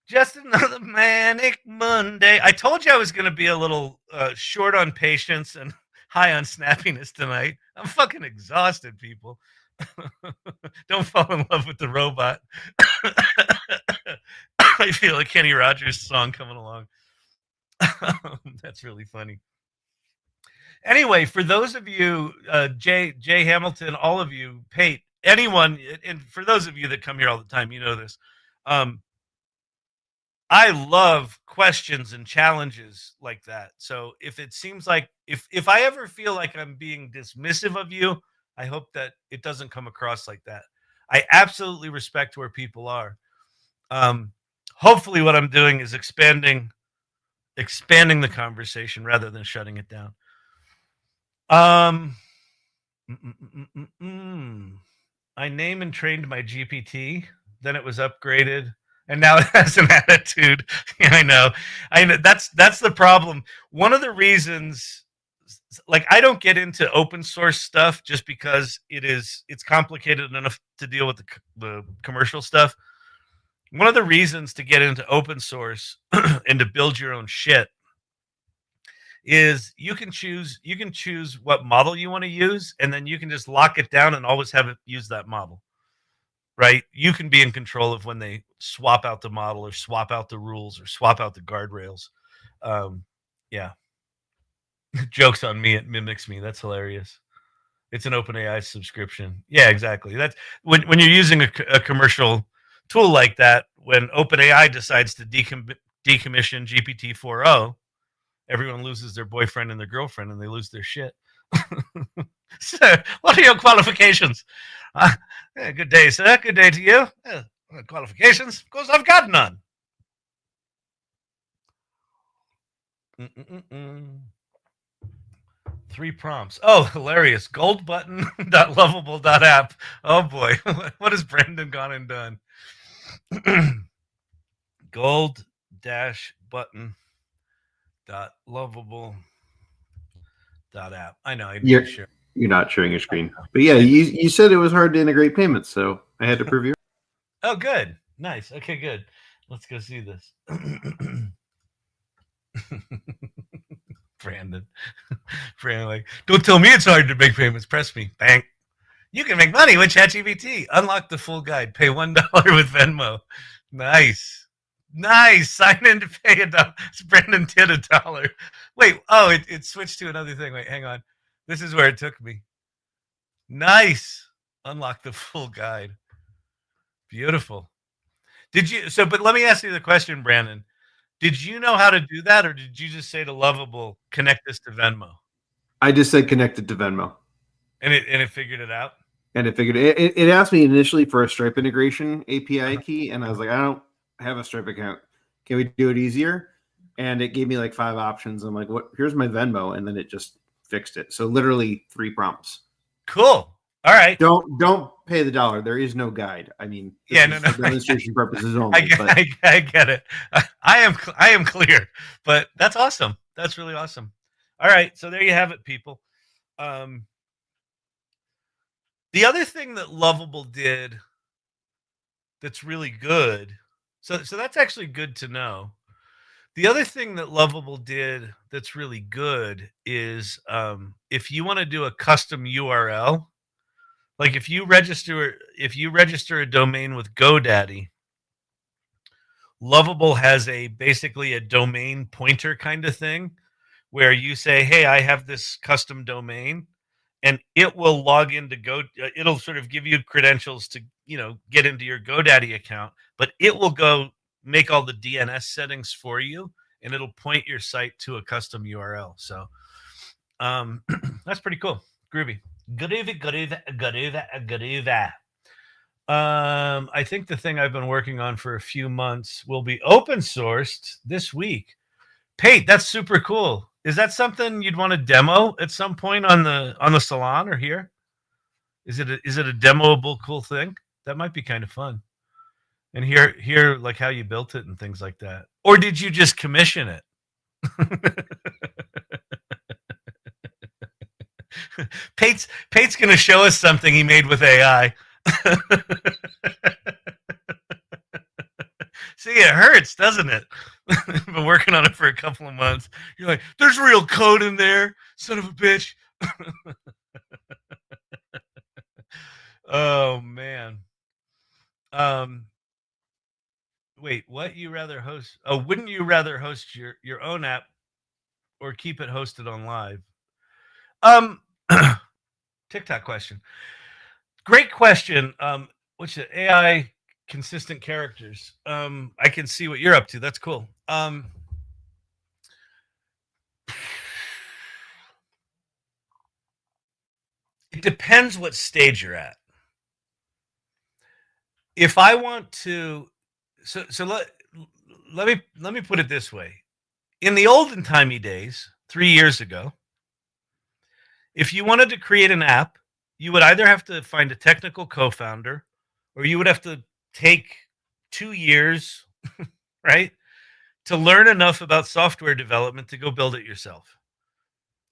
Just another manic Monday. I told you I was going to be a little short on patience and high on snappiness tonight. I'm fucking exhausted, people. Don't fall in love with the robot. I feel a Kenny Rogers song coming along. That's really funny. Anyway, for those of you, Jay Hamilton, all of you, Pate, anyone, and for those of you that come here all the time, you know this. I love questions and challenges like that. So if it seems like, if I ever feel like I'm being dismissive of you, I hope that it doesn't come across like that. I absolutely respect where people are. Hopefully what I'm doing is expanding the conversation rather than shutting it down. I name and trained my GPT, then it was upgraded, and now it has an attitude. Yeah, I know. That's the problem. One of the reasons, like, I don't get into open source stuff just because it's complicated enough to deal with the commercial stuff. One of the reasons to get into open source and to build your own shit is you can choose what model you want to use, and then you can just lock it down and always have it use that model. Right? You can be in control of when they swap out the model or swap out the rules or swap out the guardrails. Yeah. Joke's on me. It mimics me. That's hilarious. It's an OpenAI subscription. Yeah, exactly. That's when you're using a commercial tool like that, when OpenAI decides to decommission GPT 4.0, everyone loses their boyfriend and their girlfriend and they lose their shit. Sir, what are your qualifications? Yeah, good day, sir. Good day to you. Qualifications? Of course, I've got none. Three prompts. Oh, hilarious. Goldbutton.lovable.app. Oh, boy. What has Brandon gone and done? Gold-button.lovable.app. I know. I need to share. You're not sharing your screen. But yeah, you said it was hard to integrate payments, so I had to prove you. Oh, good. Nice. Okay, good. Let's go see this. Brandon, like, don't tell me it's hard to make payments. Press me. Bang. You can make money with ChatGPT. Unlock the full guide. Pay $1 with Venmo. Nice. Sign in to pay $1. Brandon did $1. Wait. Oh, it switched to another thing. Wait, hang on. This is where it took me. Nice. Unlock the full guide. Beautiful. But let me ask you the question, Brandon. Did you know how to do that, or did you just say to Lovable, connect this to Venmo? I just said connect it to Venmo. And it figured it out? And it asked me initially for a Stripe integration API key, and I was like, I don't have a Stripe account. Can we do it easier? And it gave me like 5 options. I'm like, what? Here's my Venmo, and then it just fixed it. So literally 3 prompts. Cool. All right. Don't pay the $1. There is no guide. I mean, no. For demonstration purposes only. I get it. I am clear. But that's awesome. That's really awesome. All right. So there you have it, people. The other thing that Lovable did that's really good. So that's actually good to know. The other thing that Lovable did that's really good is if you want to do a custom URL, like if you register a domain with GoDaddy, Lovable has basically a domain pointer kind of thing where you say, hey, I have this custom domain, and it will log into it'll sort of give you credentials to, get into your GoDaddy account, but it will go make all the DNS settings for you, and it'll point your site to a custom URL. So that's pretty cool. Groovy. Groovy. I think the thing I've been working on for a few months will be open sourced this week. Pate, that's super cool. Is that something you'd want to demo at some point on the salon or here? Is it a demoable cool thing? That might be kind of fun. And hear like how you built it and things like that. Or did you just commission it? Pate's going to show us something he made with AI. See, it hurts, doesn't it? I've been working on it for a couple of months. You're like, there's real code in there, son of a bitch. Oh, man. Wait, what? You rather host? Oh, wouldn't you rather host your own app or keep it hosted on live? TikTok question. Great question. What's it? AI consistent characters. I can see what you're up to. That's cool. It depends what stage you're at. If I want to, so let me put it this way. In the olden timey days, 3 years ago, if you wanted to create an app, you would either have to find a technical co-founder, or you would have to take 2 years, right, to learn enough about software development to go build it yourself.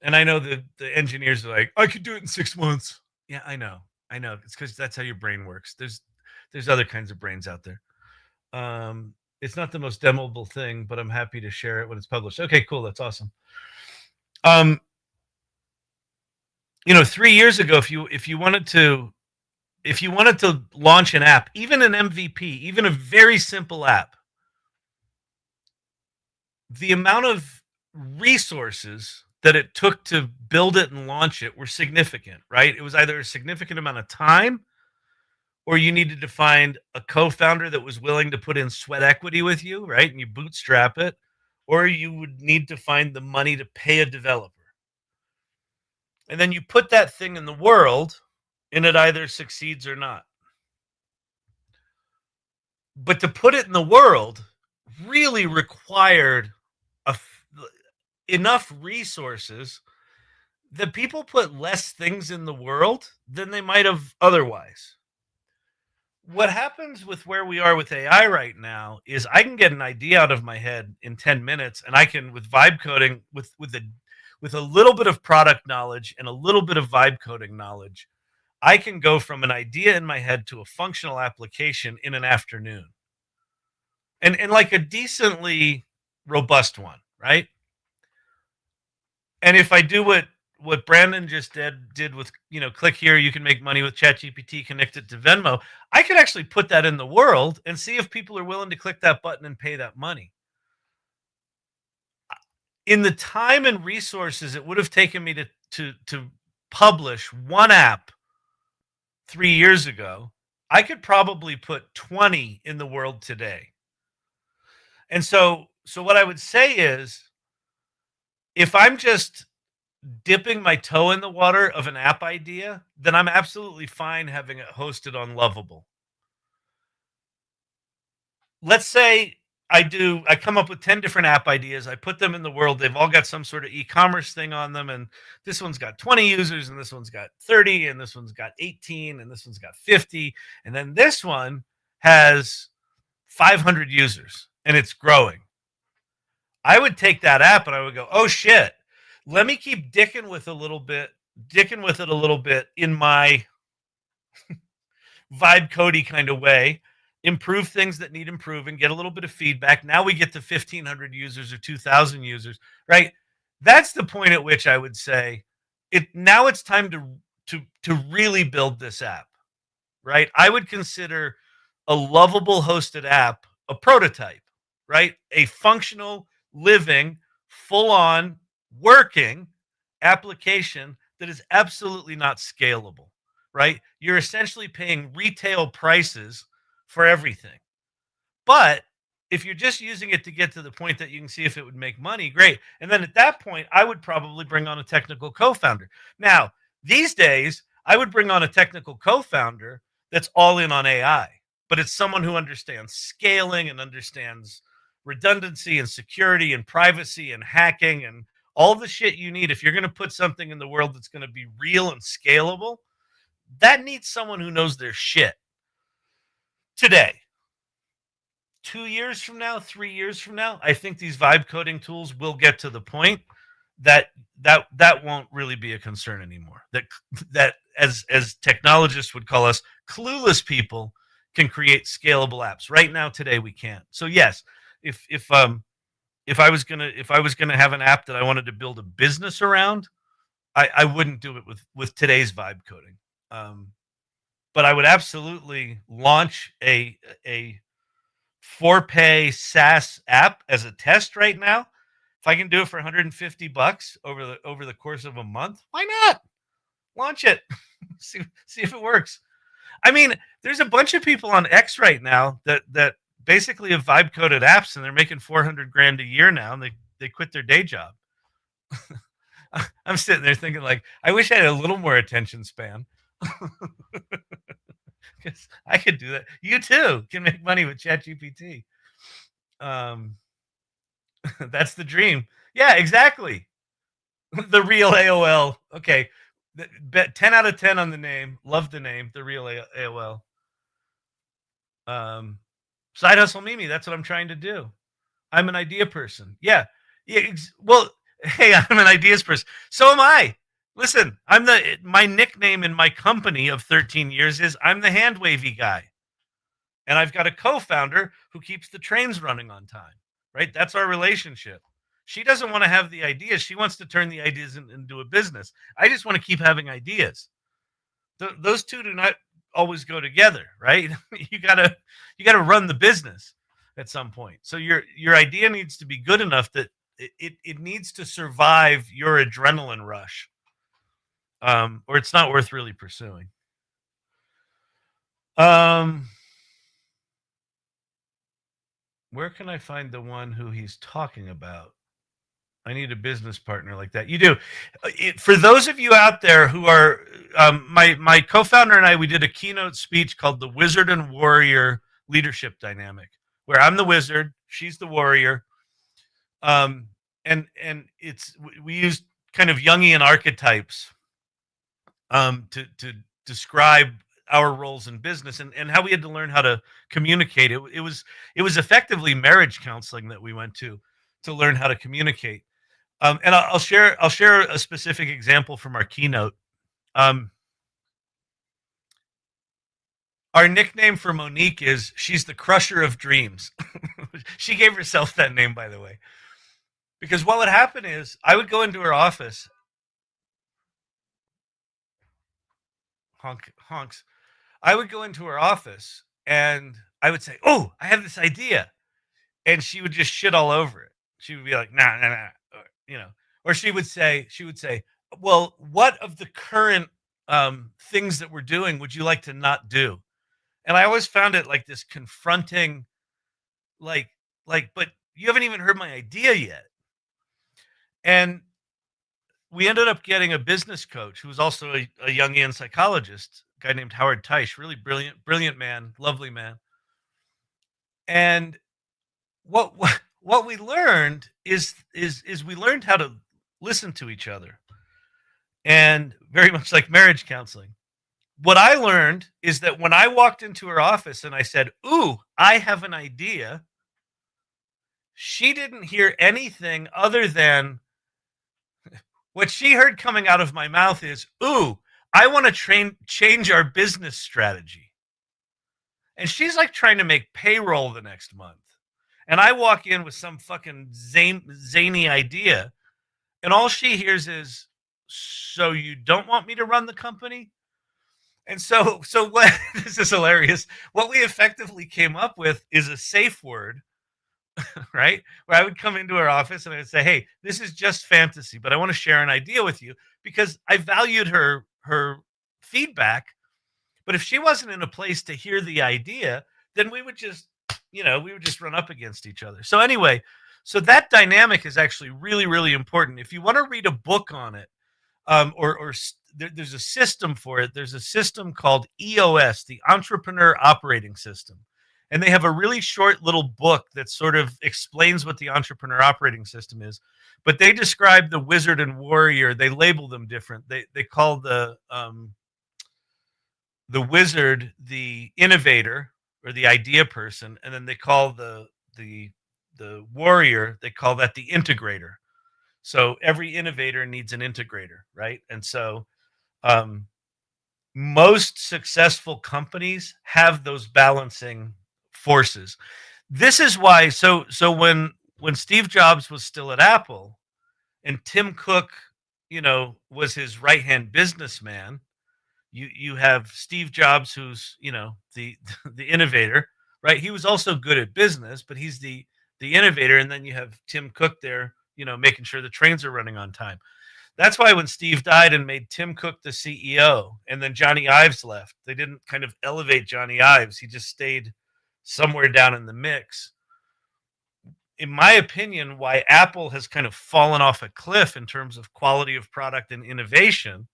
And I know the engineers are like, I could do it in 6 months. Yeah, I know. It's because that's how your brain works. There's other kinds of brains out there. It's not the most demoable thing, but I'm happy to share it when it's published. Okay, cool. That's awesome. 3 years ago, if you wanted to launch an app, even an MVP, even a very simple app, the amount of resources that it took to build it and launch it were significant, right? It was either a significant amount of time, or you needed to find a co-founder that was willing to put in sweat equity with you, right? And you bootstrap it, or you would need to find the money to pay a developer. And then you put that thing in the world, and it either succeeds or not. But to put it in the world really required enough resources that people put less things in the world than they might have otherwise. What happens with where we are with AI right now is I can get an idea out of my head in 10 minutes, and I can, with vibe coding, with a little bit of product knowledge and a little bit of vibe coding knowledge, I can go from an idea in my head to a functional application in an afternoon. And like a decently robust one, right? And if I do what Brandon just did with, click here, you can make money with ChatGPT, connect it to Venmo, I could actually put that in the world and see if people are willing to click that button and pay that money. In the time and resources it would have taken me to publish one app 3 years ago, I could probably put 20 in the world today. And so what I would say is, if I'm just dipping my toe in the water of an app idea, then I'm absolutely fine having it hosted on Lovable. Let's say I come up with 10 different app ideas. I put them in the world. They've all got some sort of e-commerce thing on them. And this one's got 20 users, and this one's got 30, and this one's got 18, and this one's got 50. And then this one has 500 users, and it's growing. I would take that app and I would go, oh shit, let me keep dicking with it a little bit in my vibe codey kind of way, improve things that need improving, get a little bit of feedback. Now we get to 1,500 users or 2,000 users, right? That's the point at which I would say now it's time to really build this app, right? I would consider a Lovable hosted app a prototype, right? A functional, living, full-on working application that is absolutely not scalable, right? You're essentially paying retail prices for everything. But if you're just using it to get to the point that you can see if it would make money, great. And then at that point, I would probably bring on a technical co-founder. Now, these days, I would bring on a technical co-founder that's all in on AI, but it's someone who understands scaling and understands redundancy and security and privacy and hacking and all the shit you need. If you're going to put something in the world that's going to be real and scalable, that needs someone who knows their shit. Today, 2 years from now, 3 years from now, I think these vibe coding tools will get to the point that won't really be a concern anymore. That as technologists would call us, clueless people can create scalable apps. Right now, today, we can't. So yes, if I was gonna have an app that I wanted to build a business around, I wouldn't do it with today's vibe coding. But I would absolutely launch a for-pay SaaS app as a test right now. If I can do it for $150 over the course of a month, why not? Launch it. see if it works. I mean, there's a bunch of people on X right now that basically have vibe coded apps and they're making $400,000 a year now, and they quit their day job. I'm sitting there thinking, like, I wish I had a little more attention span. Because I could do that. You too can make money with ChatGPT. That's the dream. Yeah, exactly. The real AOL. Okay. Bet 10 out of 10 on the name. Love the name. The real AOL. Side hustle Mimi. That's what I'm trying to do. I'm an idea person. Yeah. Well, hey, I'm an ideas person. So am I. Listen, my nickname in my company of 13 years is I'm the hand wavy guy. And I've got a co-founder who keeps the trains running on time, right? That's our relationship. She doesn't want to have the ideas. She wants to turn the ideas into a business. I just want to keep having ideas. Those two do not always go together, right? You gotta run the business at some point. So your idea needs to be good enough that it needs to survive your adrenaline rush. Or it's not worth really pursuing. Where can I find the one who he's talking about? I need a business partner like that. You do. For those of you out there who are, my co-founder and I, we did a keynote speech called The Wizard and Warrior Leadership Dynamic, where I'm the wizard, she's the warrior. And we used kind of Jungian archetypes to describe our roles in business and how we had to learn how to communicate. It was effectively marriage counseling that we went to learn how to communicate. And I'll share a specific example from our keynote. Our nickname for Monique is she's the crusher of dreams. She gave herself that name, by the way, because what would happen is I would go into her office. Honks. I would go into her office and I would say, "Oh, I have this idea," and she would just shit all over it. She would be like, "Nah," or she would say, "Well, what of the current things that we're doing would you like to not do?" And I always found it like this confronting, like, but you haven't even heard my idea yet. And we ended up getting a business coach who was also a Jungian psychologist, a guy named Howard Teich, really brilliant man, lovely man. And what we learned is we learned how to listen to each other, and very much like marriage counseling. What I learned is that when I walked into her office and I said, "Ooh, I have an idea," she didn't hear anything other than what she heard coming out of my mouth is, "Ooh, I want to change our business strategy." And she's like trying to make payroll the next month. And I walk in with some fucking zany idea. And all she hears is, "So you don't want me to run the company?" And so what, this is hilarious. What we effectively came up with is a safe word right? Where I would come into her office and I'd say, "Hey, this is just fantasy, but I want to share an idea with you because I valued her feedback. But if she wasn't in a place to hear the idea, then we would just, we would just run up against each other." So anyway, so that dynamic is actually really, really important. If you want to read a book on it, there's a system for it. There's a system called EOS, the Entrepreneur Operating System. And they have a really short little book that sort of explains what the entrepreneur operating system is. But they describe the wizard and warrior. They label them different. They call the wizard the innovator or the idea person, and then they call the warrior, they call that the integrator. So every innovator needs an integrator, right? And so most successful companies have those balancing forces. This is why. So when Steve Jobs was still at Apple, and Tim Cook, was his right-hand businessman, you have Steve Jobs, who's the innovator, right? He was also good at business, but he's the innovator, and then you have Tim Cook there, making sure the trains are running on time. That's why when Steve died and made Tim Cook the CEO, and then Johnny Ives left, they didn't kind of elevate Johnny Ives. He just stayed somewhere down in the mix. In my opinion, why Apple has kind of fallen off a cliff in terms of quality of product and innovation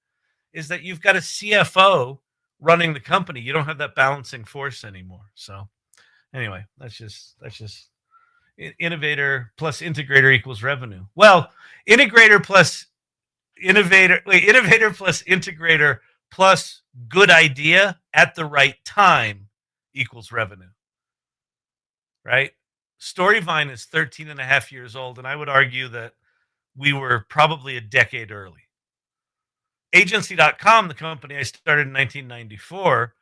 is that you've got a CFO running the company. You don't have that balancing force anymore. So anyway, that's just innovator plus integrator equals revenue. Well, innovator plus integrator plus good idea at the right time equals revenue, right? Storyvine is 13 and a half years old, and I would argue that we were probably a decade early. Agency.com, the company I started in 1994,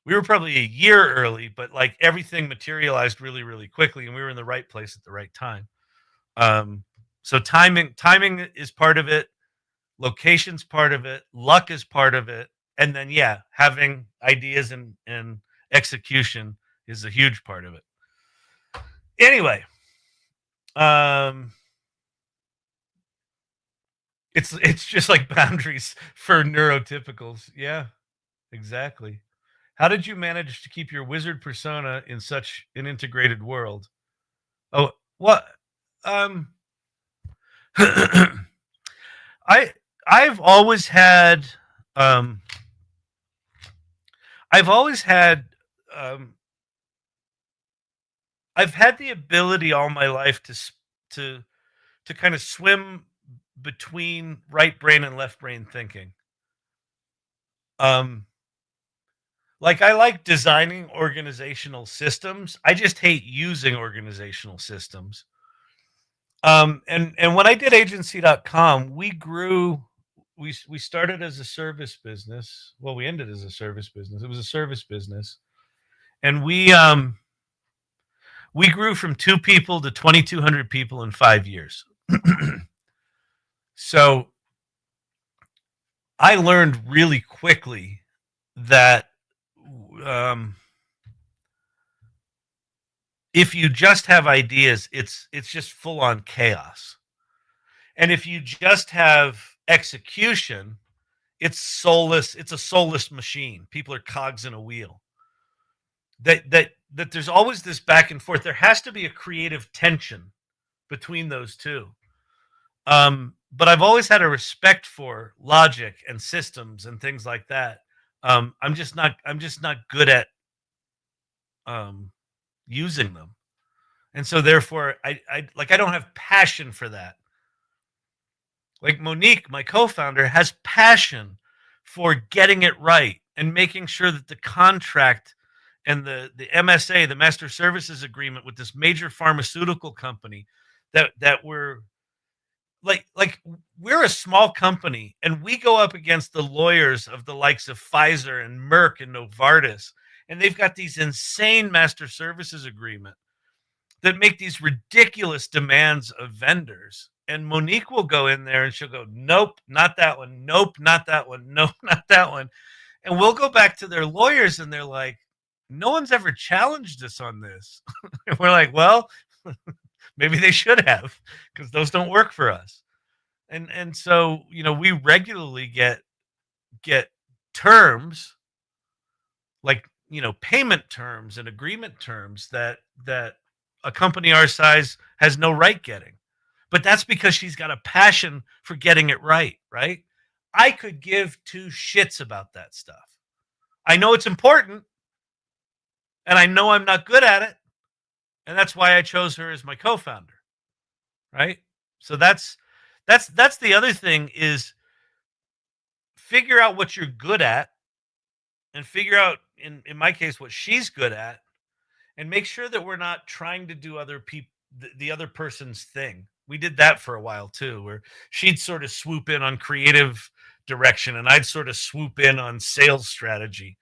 we were probably a year early, but like everything materialized really, really quickly, and we were in the right place at the right time. So timing is part of it. Location's part of it. Luck is part of it. And then, having ideas and execution is a huge part of it. Anyway, it's just like boundaries for neurotypicals. Yeah, exactly. How did you manage to keep your wizard persona in such an integrated world? Oh, what? I've always had I've had the ability all my life to kind of swim between right brain and left brain thinking. Like I like designing organizational systems. I just hate using organizational systems. And when I did agency.com, we grew. We started as a service business. Well, we ended as a service business. It was a service business, and we grew from 2 people to 2,200 people in 5 years. So I learned really quickly that if you just have ideas, it's just full on chaos. And if you just have execution, it's soulless. It's a soulless machine. People are cogs in a wheel. That there's always this back and forth. There has to be a creative tension between those two. But I've always had a respect for logic and systems and things like that. I'm just not good at using them, and so therefore I don't have passion for that. Like Monique, my co-founder, has passion for getting it right and making sure that the contract and the MSA, the Master Services Agreement with this major pharmaceutical company, that we're we're a small company and we go up against the lawyers of the likes of Pfizer and Merck and Novartis, and they've got these insane Master Services Agreement that make these ridiculous demands of vendors. And Monique will go in there and she'll go, nope, not that one. Nope, not that one. Nope, not that one. And we'll go back to their lawyers and they're like, no one's ever challenged us on this. And we're like, well, Maybe they should have, because those don't work for us. And so, we regularly get terms like, payment terms and agreement terms that a company our size has no right getting. But that's because she's got a passion for getting it right, right? I could give two shits about that stuff. I know it's important, and I know I'm not good at it, and that's why I chose her as my co-founder, right? So that's the other thing, is figure out what you're good at, and figure out, in my case, what she's good at, and make sure that we're not trying to do the other person's thing. We did that for a while too, where she'd sort of swoop in on creative direction and I'd sort of swoop in on sales strategy.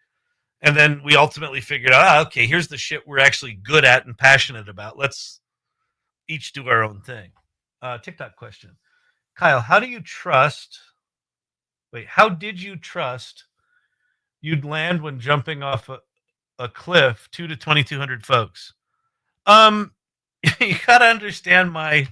And then we ultimately figured out, okay, here's the shit we're actually good at and passionate about. Let's each do our own thing. TikTok question. Kyle, how did you trust you'd land when jumping off a cliff, 2 to 2,200 folks? You got to understand my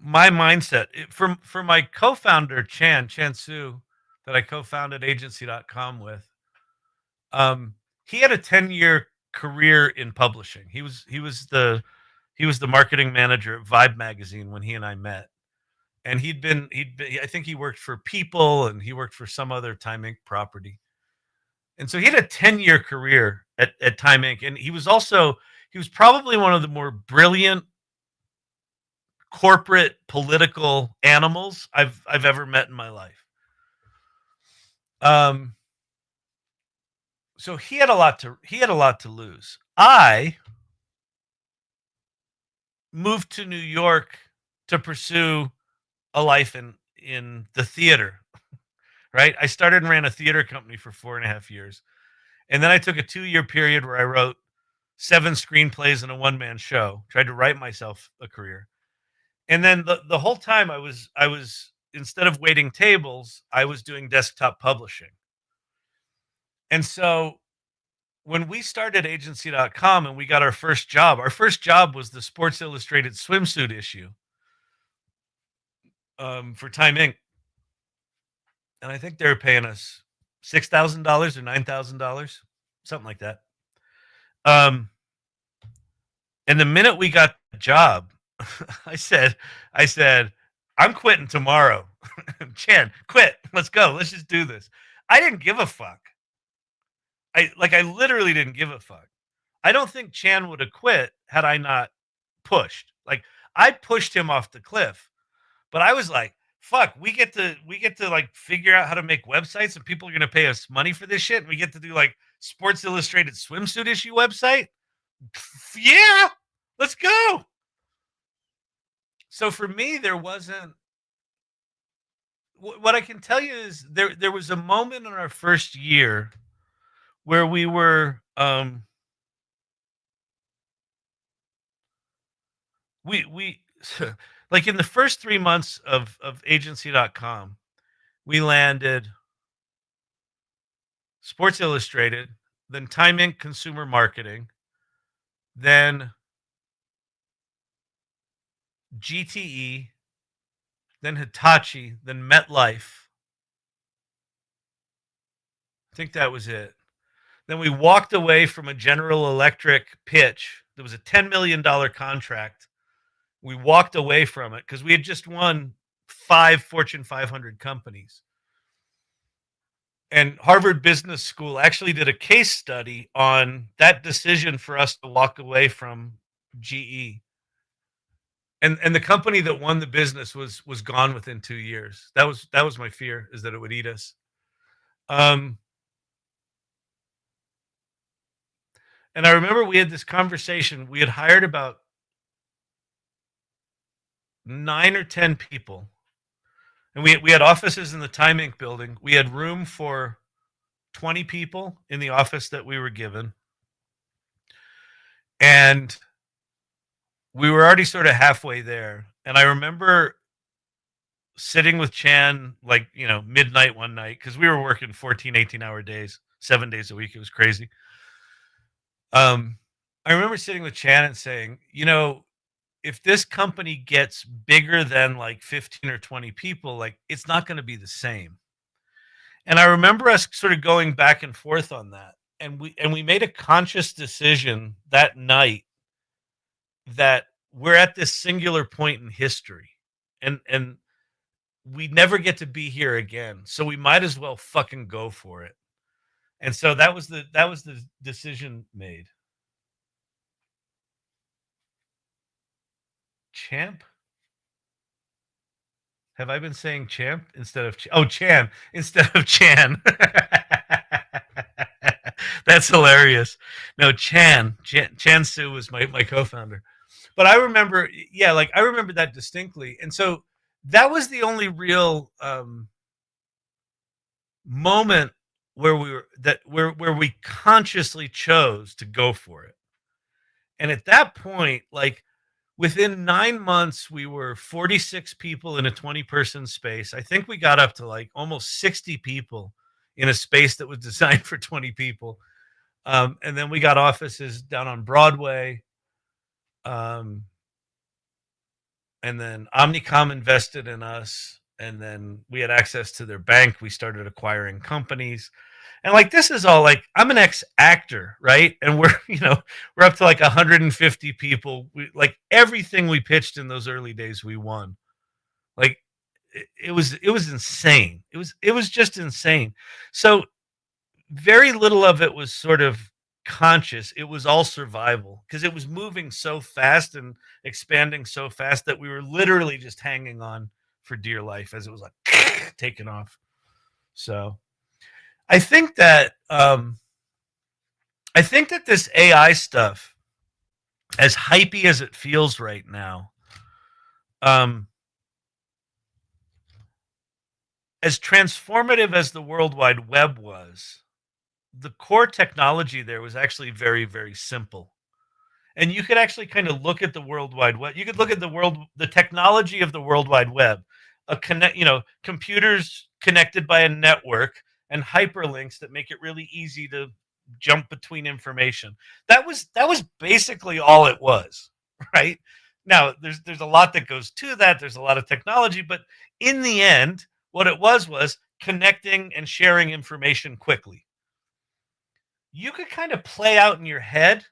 my mindset. For my co-founder Chan Su, that I co-founded agency.com with, he had a 10-year career in publishing. He was the marketing manager at Vibe magazine when he and I met. And he'd been I think he worked for People, and he worked for some other Time Inc. property. And so he had a 10-year career at Time Inc. And he was probably one of the more brilliant corporate political animals I've ever met in my life. So he had a lot to lose. I moved to New York to pursue a life in the theater. Right? I started and ran a theater company for 4.5 years. And then I took a 2-year period where I wrote 7 screenplays and a one-man show, tried to write myself a career. And then the whole time I was, instead of waiting tables, I was doing desktop publishing. And so when we started agency.com and we got our first job was the Sports Illustrated swimsuit issue for Time Inc. And I think they were paying us $6,000 or $9,000, something like that. And the minute we got the job, I said, I'm quitting tomorrow. Chan, quit. Let's go. Let's just do this. I didn't give a fuck. I literally didn't give a fuck. I don't think Chan would have quit had I not pushed. Like, I pushed him off the cliff, but I was like, fuck, we get to like figure out how to make websites, and people are going to pay us money for this shit. And we get to do like Sports Illustrated swimsuit issue website. Yeah, let's go. So for me, there wasn't, what I can tell you is there was a moment in our first year where we were, like in the first 3 months of agency.com, we landed Sports Illustrated, then Time Inc. Consumer Marketing, then GTE, then Hitachi, then MetLife. I think that was it. Then we walked away from a General Electric pitch. There was a $10 million contract. We walked away from it because we had just won 5 Fortune 500 companies. And Harvard Business School actually did a case study on that decision for us to walk away from GE. And the company that won the business was gone within 2 years. That was my fear, is that it would eat us. And I remember we had this conversation. We had hired about 9 or 10 people. And we had offices in the Time Inc. building. We had room for 20 people in the office that we were given. And we were already sort of halfway there. And I remember sitting with Chan, like, midnight one night, because we were working 14, 18-hour days, 7 days a week. It was crazy. I remember sitting with Chan and saying, you know, if this company gets bigger than like 15 or 20 people, like it's not going to be the same. And I remember us sort of going back and forth on that. And we made a conscious decision that night that we're at this singular point in history. And we never get to be here again. So we might as well fucking go for it. And so that was the decision made. Champ? Have I been saying champ instead of Chan instead of Chan? That's hilarious. No, Chan Su was my co-founder. But I remember, yeah, like I remember that distinctly. And so that was the only real moment where we consciously chose to go for it. And at that point, like within 9 months, we were 46 people in a 20-person space. I think we got up to like almost 60 people in a space that was designed for 20 people. And then we got offices down on Broadway. And then Omnicom invested in us. And then we had access to their bank. We started acquiring companies. And like, this is all like, I'm an ex-actor, right? And we're up to like 150 people. Like everything we pitched in those early days, we won. Like it was insane. It was just insane. So very little of it was sort of conscious. It was all survival because it was moving so fast and expanding so fast that we were literally just hanging on for dear life as it was like taking off. So I think that this AI stuff, as hypey as it feels right now, as transformative as the World Wide Web was, the core technology there was actually very, very simple. And you could actually kind of look at the World Wide Web. You could look at the technology of the World Wide Web, computers connected by a network and hyperlinks that make it really easy to jump between information. That was basically all it was, right? Now, there's a lot that goes to that. There's a lot of technology, but in the end, what it was connecting and sharing information quickly. You could kind of play out in your head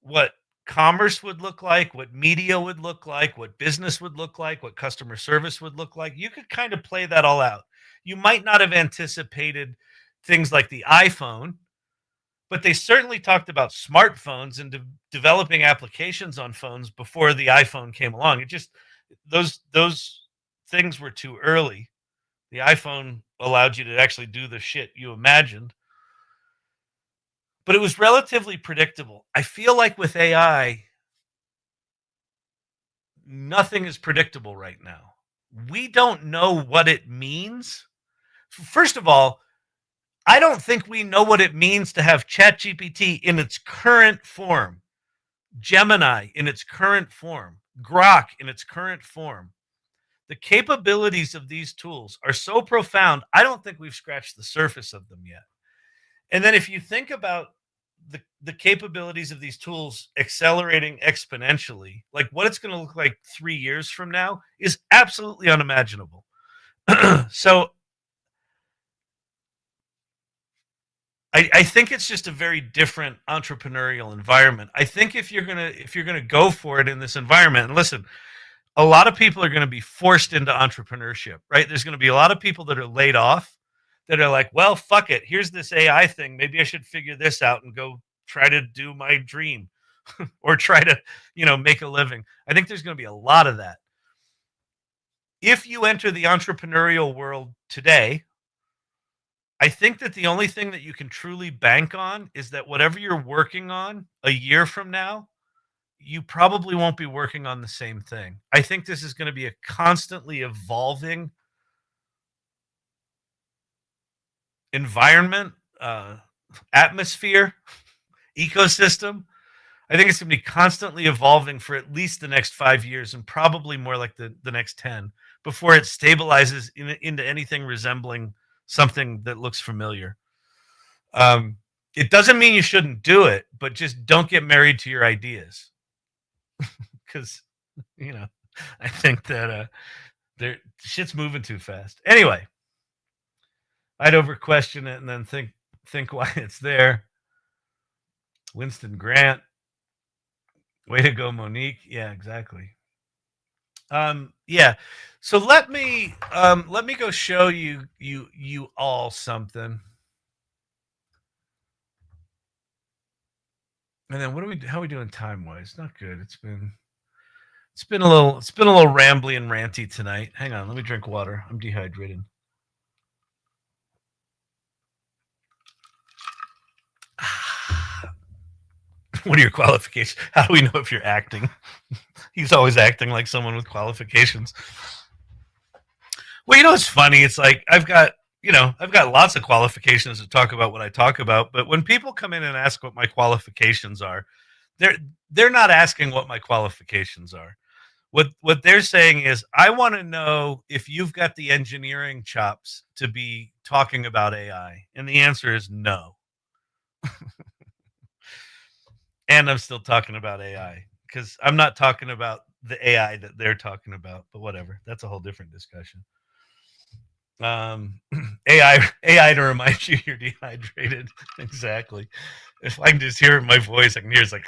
what commerce would look like, what media would look like, what business would look like, what customer service would look like. You could kind of play that all out. You might not have anticipated things like the iPhone, but they certainly talked about smartphones and developing applications on phones before the iPhone came along. It just, those things were too early. The iPhone allowed you to actually do the shit you imagined. But it was relatively predictable. I feel like with AI, nothing is predictable right now. We don't know what it means. First of all, I don't think we know what it means to have ChatGPT in its current form, Gemini in its current form, Grok in its current form. The capabilities of these tools are so profound, I don't think we've scratched the surface of them yet. And then if you think about the capabilities of these tools accelerating exponentially, like what it's going to look like 3 years from now is absolutely unimaginable. So I think it's just a very different entrepreneurial environment. I think if you're gonna go for it in this environment, and listen, a lot of people are going to be forced into entrepreneurship, right? There's going to be a lot of people that are laid off that are like, well, fuck it. Here's this AI thing. Maybe I should figure this out and go try to do my dream or try to, make a living. I think there's going to be a lot of that. If you enter the entrepreneurial world today, I think that the only thing that you can truly bank on is that whatever you're working on a year from now, you probably won't be working on the same thing. I think this is going to be a constantly evolving environment, atmosphere, ecosystem. I think it's going to be constantly evolving for at least the next 5 years and probably more like the next 10 before it stabilizes into anything resembling something that looks familiar. It doesn't mean you shouldn't do it, but just don't get married to your ideas. Because, I think that shit's moving too fast. Anyway, I'd over question it and then think why it's there. Winston Grant. Way to go, Monique. Yeah, exactly. Yeah. So let me go show you all something. And then how are we doing time wise? Not good. It's been a little rambly and ranty tonight. Hang on, let me drink water. I'm dehydrated. What are your qualifications? How do we know if you're acting? He's always acting like someone with qualifications. Well, it's funny. It's like I've got lots of qualifications to talk about what I talk about, but when people come in and ask what my qualifications are, they're not asking what my qualifications are. What they're saying is, I want to know if you've got the engineering chops to be talking about AI. And the answer is no. And I'm still talking about AI because I'm not talking about the AI that they're talking about, but whatever. That's a whole different discussion. AI to remind you you're dehydrated. Exactly. If I can just hear my voice, I can hear it's like.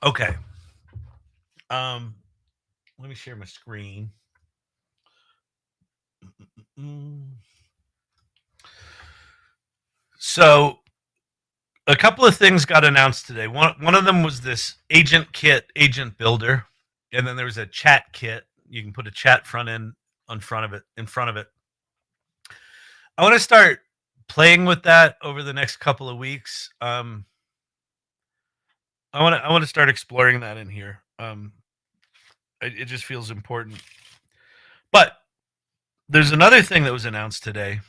Okay. Let me share my screen. So a couple of things got announced today. One of them was this agent kit, agent builder, and then there was a chat kit. You can put a chat front end in front of it. I want to start playing with that over the next couple of weeks. I want to start exploring that in here. It just feels important. But there's another thing that was announced today.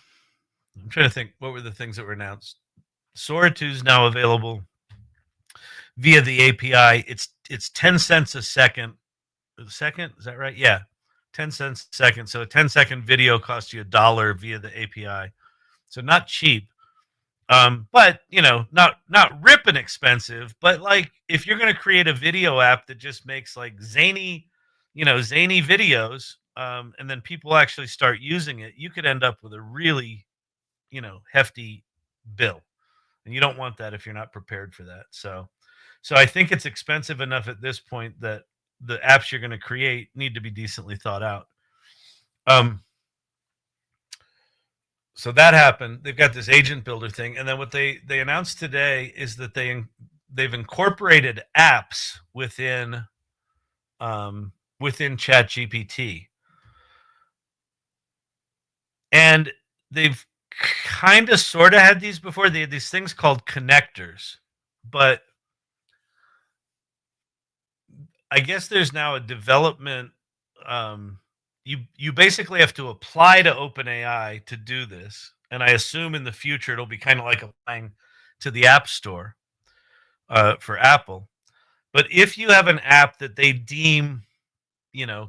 I'm trying to think, what were the things that were announced? Sora 2 is now available via the API. It's 10 cents a second. A second? Is that right? Yeah. 10 cents a second. So a 10-second video costs you $1 via the API. So not cheap. But not ripping expensive, but like if you're going to create a video app that just makes like zany videos, and then people actually start using it, you could end up with a really, hefty bill. And you don't want that if you're not prepared for that. So I think it's expensive enough at this point that the apps you're going to create need to be decently thought out. So that happened. They've got this agent builder thing, and then what they announced today is that they've incorporated apps within ChatGPT, and they've kind of sort of had these before. They had these things called connectors, but I guess there's now a development. You basically have to apply to OpenAI to do this, and I assume in the future it'll be kind of like applying to the App Store for Apple. But if you have an app that they deem,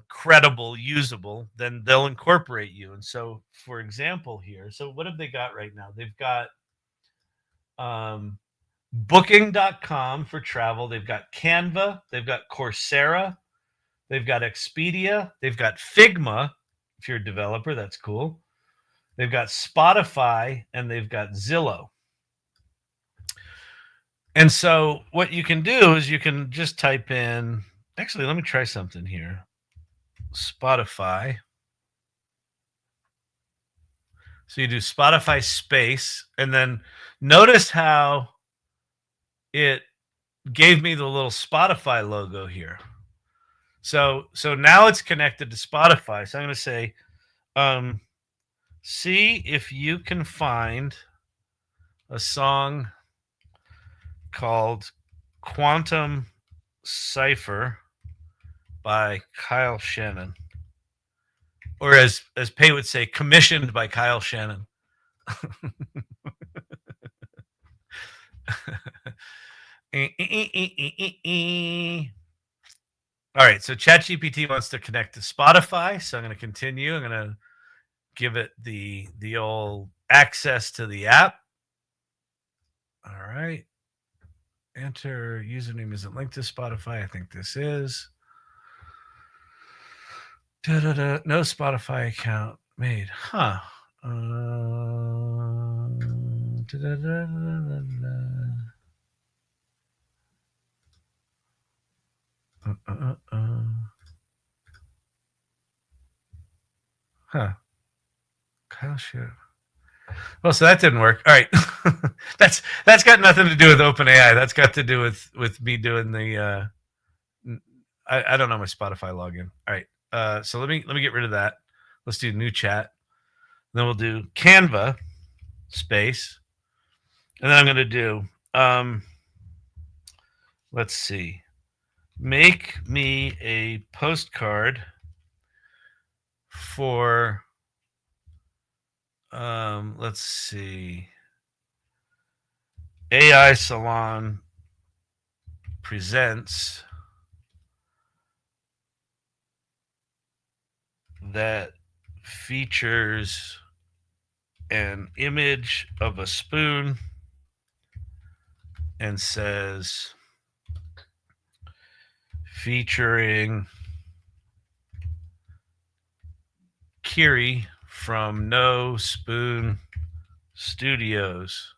credible, usable, then they'll incorporate you. And so, for example, here, so what have they got right now? They've got Booking.com for travel. They've got Canva. They've got Coursera. They've got Expedia. They've got Figma. If you're a developer, that's cool. They've got Spotify, and they've got Zillow. And so what you can do is you can just type in, actually, let me try something here. Spotify. So you do Spotify space, and then notice how it gave me the little Spotify logo here. So now it's connected to Spotify. So I'm going to say, see if you can find a song called Quantum Cipher by Kyle Shannon. Or as Pay would say, commissioned by Kyle Shannon. All right, so ChatGPT wants to connect to Spotify, so I'm going to continue. I'm going to give it the old access to the app. All right. Enter username isn't linked to Spotify. I think this is. No Spotify account made. Huh. Huh. Kyle shit. Well, so that didn't work. All right. that's got nothing to do with OpenAI. That's got to do with me doing the I don't know my Spotify login. All right. So let me get rid of that. Let's do new chat. Then we'll do Canva space. And then I'm going to do let's see. Make me a postcard for let's see. AI Salon presents that features an image of a spoon and says featuring Kiri from No Spoon Studios.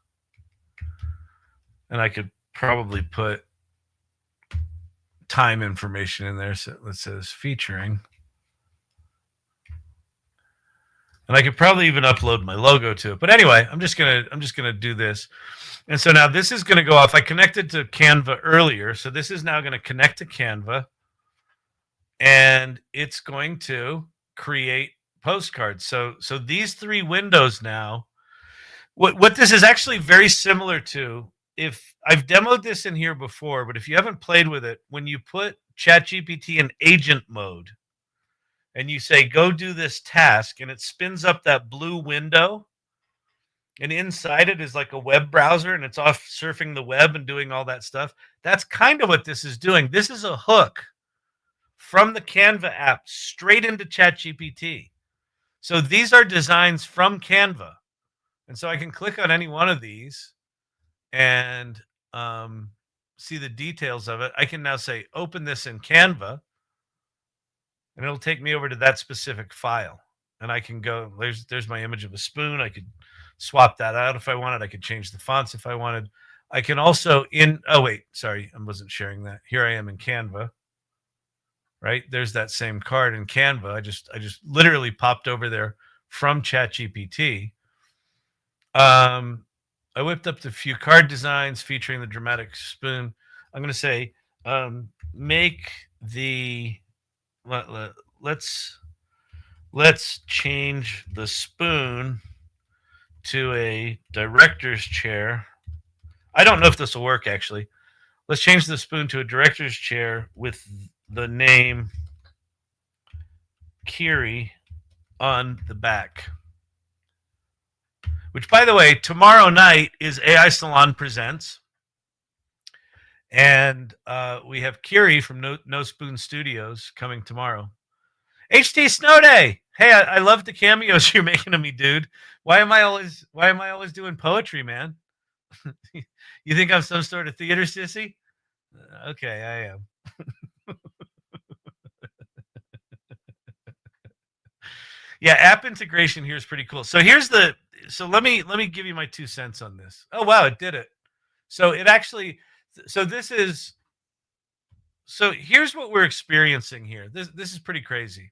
And I could probably put time information in there that says featuring. And I could probably even upload my logo to it. But anyway, I'm just gonna do this. And so now this is gonna go off. I connected to Canva earlier, so this is now gonna connect to Canva, and it's going to create postcards. So these three windows now. What this is actually very similar to, if I've demoed this in here before, but if you haven't played with it, when you put ChatGPT in agent mode, and you say, go do this task, and it spins up that blue window, and inside it is like a web browser, and it's off surfing the web and doing all that stuff. That's kind of what this is doing. This is a hook from the Canva app straight into ChatGPT. So these are designs from Canva. And so I can click on any one of these and see the details of it. I can now say, open this in Canva. And it'll take me over to that specific file. And I can go, there's my image of a spoon. I could swap that out if I wanted. I could change the fonts if I wanted. I can also oh wait, sorry, I wasn't sharing that. Here I am in Canva. Right? There's that same card in Canva. I just literally popped over there from ChatGPT. I whipped up the few card designs featuring the dramatic spoon. I'm going to say, make the let's change the spoon to a director's chair. I don't know if this will work, actually. Let's change the spoon to a director's chair with the name Kiri on the back. Which, by the way, tomorrow night is AI Salon Presents. And we have Kiri from No Spoon Studios coming tomorrow. HT Snow Day. Hey, I love the cameos you're making of me, dude. Why am I always doing poetry, man? You think I'm some sort of theater sissy? Okay, I am. Yeah, app integration here is pretty cool. So let me give you my 2 cents on this. Oh wow, it did it. So it actually, here's what we're experiencing here. This is pretty crazy.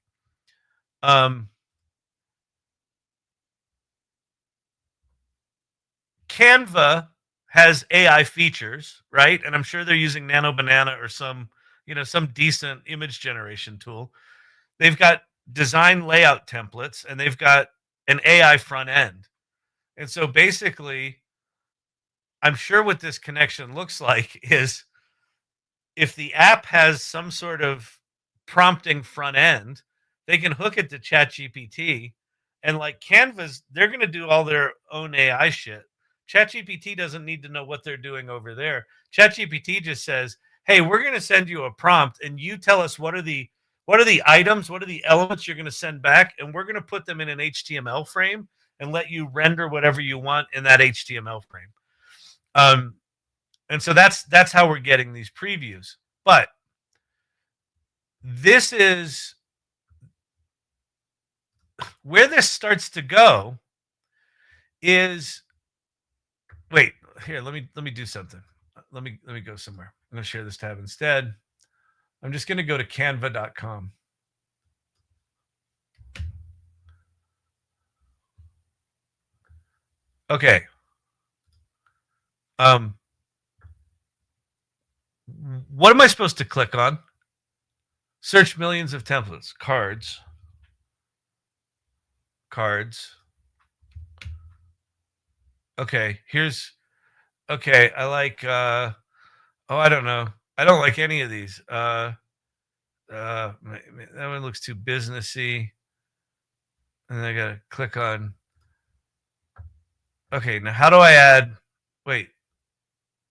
Canva has AI features, right? And I'm sure they're using Nano Banana or some decent image generation tool. They've got design layout templates, and they've got an AI front end. And so basically, I'm sure what this connection looks like is if the app has some sort of prompting front end, they can hook it to ChatGPT, and like Canva's, they're going to do all their own AI shit. ChatGPT doesn't need to know what they're doing over there. ChatGPT just says, hey, we're going to send you a prompt, and you tell us what are the What are the items? What are the elements you're going to send back? And we're going to put them in an HTML frame and let you render whatever you want in that HTML frame. And so that's how we're getting these previews. But this is where this starts to go is, wait, here, let me do something. Let me go somewhere. I'm going to share this tab instead. I'm just going to go to canva.com. Okay. What am I supposed to click on? Search millions of templates. Cards. Okay, okay, I like, I don't know. I don't like any of these. That one looks too businessy. And I gotta click on, okay, now how do I add, wait,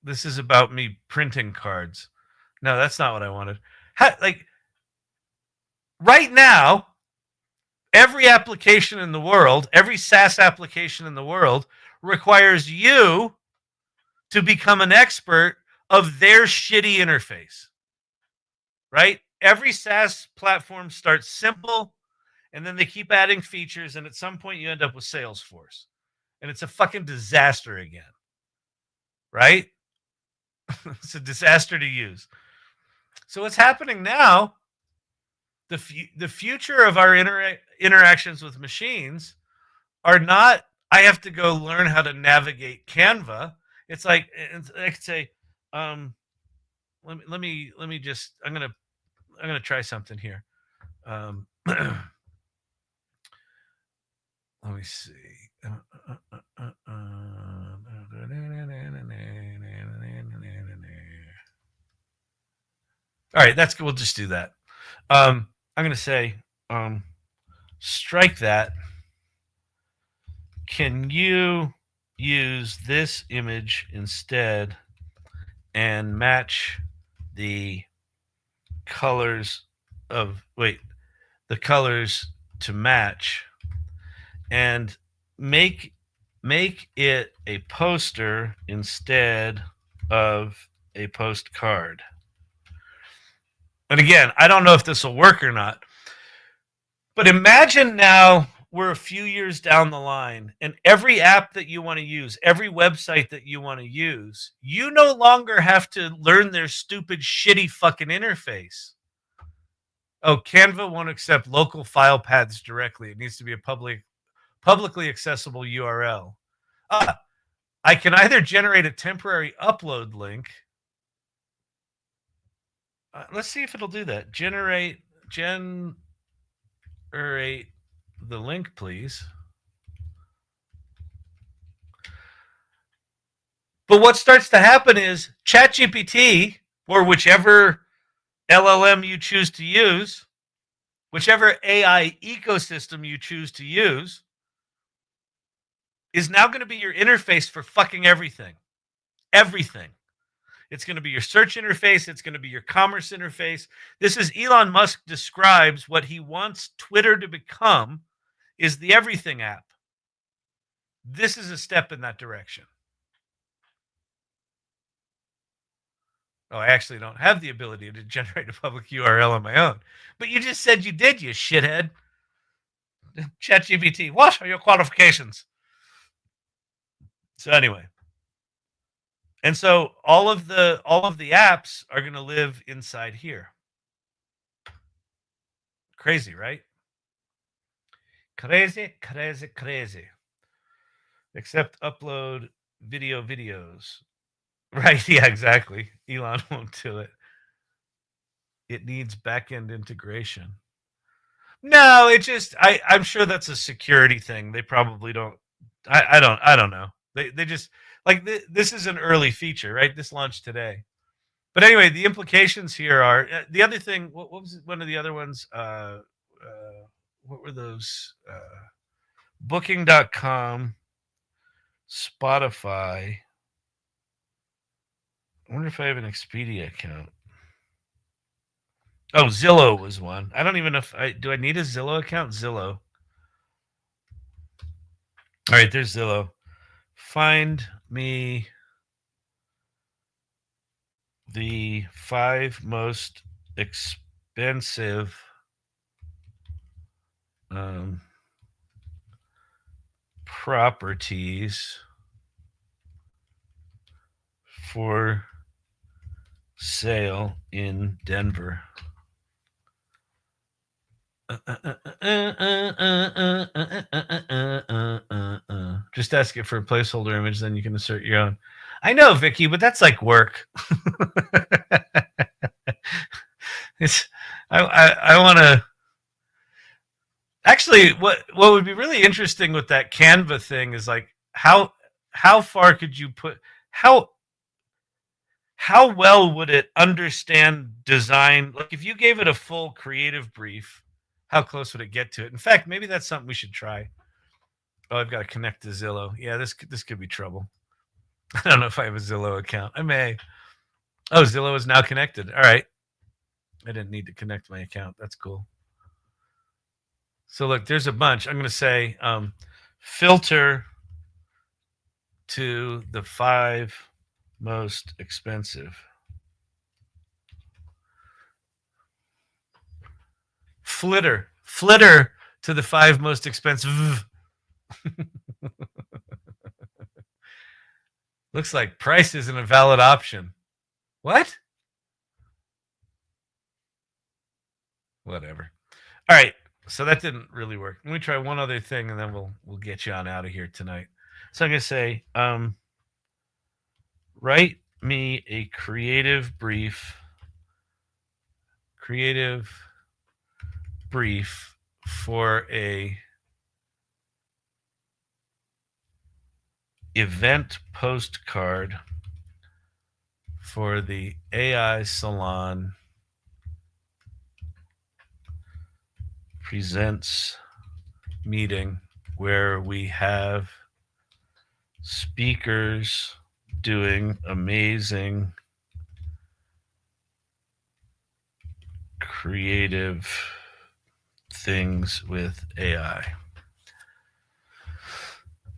this is about me printing cards. No, that's not what I wanted. Like, right now, every application in the world, every SaaS application in the world requires you to become an expert of their shitty interface, right? Every SaaS platform starts simple, and then they keep adding features, and at some point you end up with Salesforce, and it's a fucking disaster again, right? It's a disaster to use. So what's happening now, the future of our interactions with machines are not, I have to go learn how to navigate Canva. It's like, I could say, let me just, I'm gonna try something here. Let me see. All right, that's good. We'll just do that. I'm going to say, strike that. Can you use this image instead and match the colors of, the colors to match, and make it a poster instead of a postcard. And again, I don't know if this will work or not, but imagine now we're a few years down the line, and every app that you want to use, every website that you want to use, you no longer have to learn their stupid, shitty fucking interface. Oh, Canva won't accept local file paths directly. It needs to be a publicly accessible URL. I can either generate a temporary upload link. Let's see if it'll do that. Generate the link, please. But what starts to happen is ChatGPT, or whichever LLM you choose to use, whichever AI ecosystem you choose to use, is now going to be your interface for fucking everything. Everything. It's going to be your search interface. It's going to be your commerce interface. This is Elon Musk describes what he wants Twitter to become is the everything app. This is a step in that direction. Oh, I actually don't have the ability to generate a public URL on my own. But you just said you did, you shithead. ChatGPT, what are your qualifications? So anyway. And so all of the apps are going to live inside here. Crazy, right? Crazy, crazy, crazy. Except upload videos. Right, yeah, exactly. Elon won't do it. It needs back-end integration. No, it just, I'm sure that's a security thing. They probably don't, I don't know. They just, like, this is an early feature, right? This launched today. But anyway, the implications here are, the other thing, what was one of the other ones? What were those? Booking.com, Spotify. I wonder if I have an Expedia account. Oh, Zillow was one. I don't even know if I need a Zillow account. Zillow. All right, there's Zillow. Find me the 5 most expensive properties for sale in Denver. Just ask it for a placeholder image, then you can insert your own. I know, Vicky, but that's like work. I want to. Actually, what would be really interesting with that Canva thing is like how far could you put how well would it understand design? Like if you gave it a full creative brief, how close would it get to it? In fact, maybe that's something we should try. Oh, I've got to connect to Zillow. Yeah, this could be trouble. I don't know if I have a Zillow account. I may. Oh, Zillow is now connected. All right. I didn't need to connect my account. That's cool. So look, there's a bunch. I'm going to say filter to the 5 most expensive. Flitter to the 5 most expensive. Looks like price isn't a valid option. What? Whatever. All right. So that didn't really work. Let me try one other thing, and then we'll get you on out of here tonight. So I'm going to say, write me a creative brief for a event postcard for the AI Salon presents meeting where we have speakers doing amazing creative things with AI.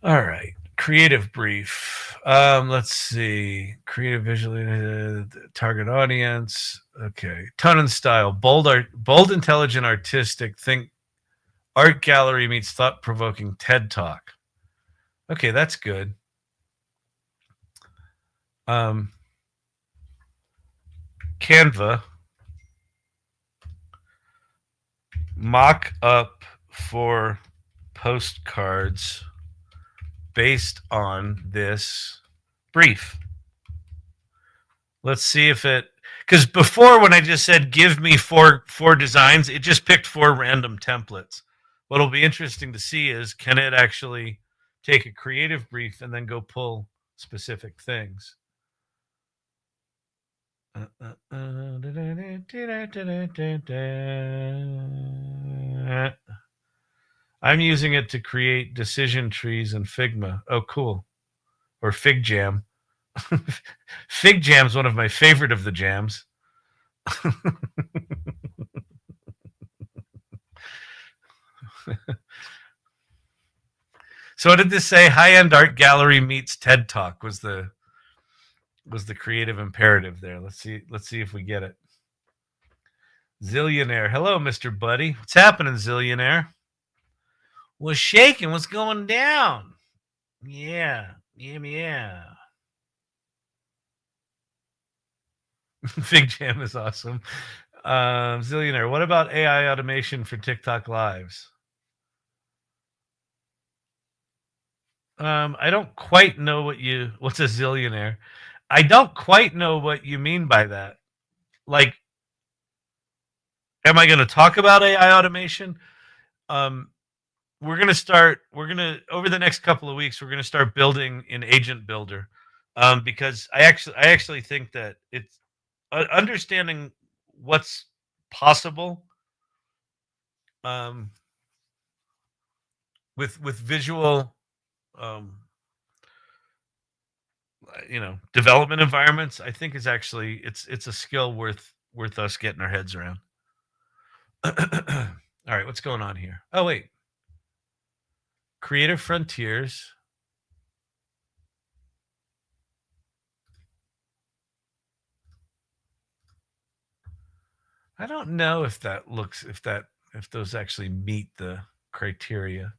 All right. Creative brief. Let's see. Creative visually target audience. Okay. Tone and style. Bold, intelligent, artistic. Think art gallery meets thought-provoking TED Talk. Okay, that's good. Canva. Mock up for postcards based on this brief. Let's see if it, because before when I just said give me four designs, it just picked 4 random templates. What'll be interesting to see is can it actually take a creative brief and then go pull specific things. I'm using it to create decision trees in Figma. Oh, cool. Or Fig Jam. Fig Jam is one of my favorite of the jams. So what did this say? High-end art gallery meets TED Talk was the creative imperative there. Let's see if we get it. Zillionaire. Hello, Mr. Buddy. What's happening, Zillionaire? What's shaking? What's going down? Yeah. Fig Jam is awesome. Zillionaire. What about AI automation for TikTok lives? I don't quite know what's a zillionaire. I don't quite know what you mean by that. Like, am I going to talk about AI automation? Over the next couple of weeks, we're going to start building an agent builder. Because I actually think that it's understanding what's possible with visual development environments, I think is actually it's a skill worth us getting our heads around. All right, what's going on here? Oh, wait. Creative Frontiers. I don't know if those actually meet the criteria.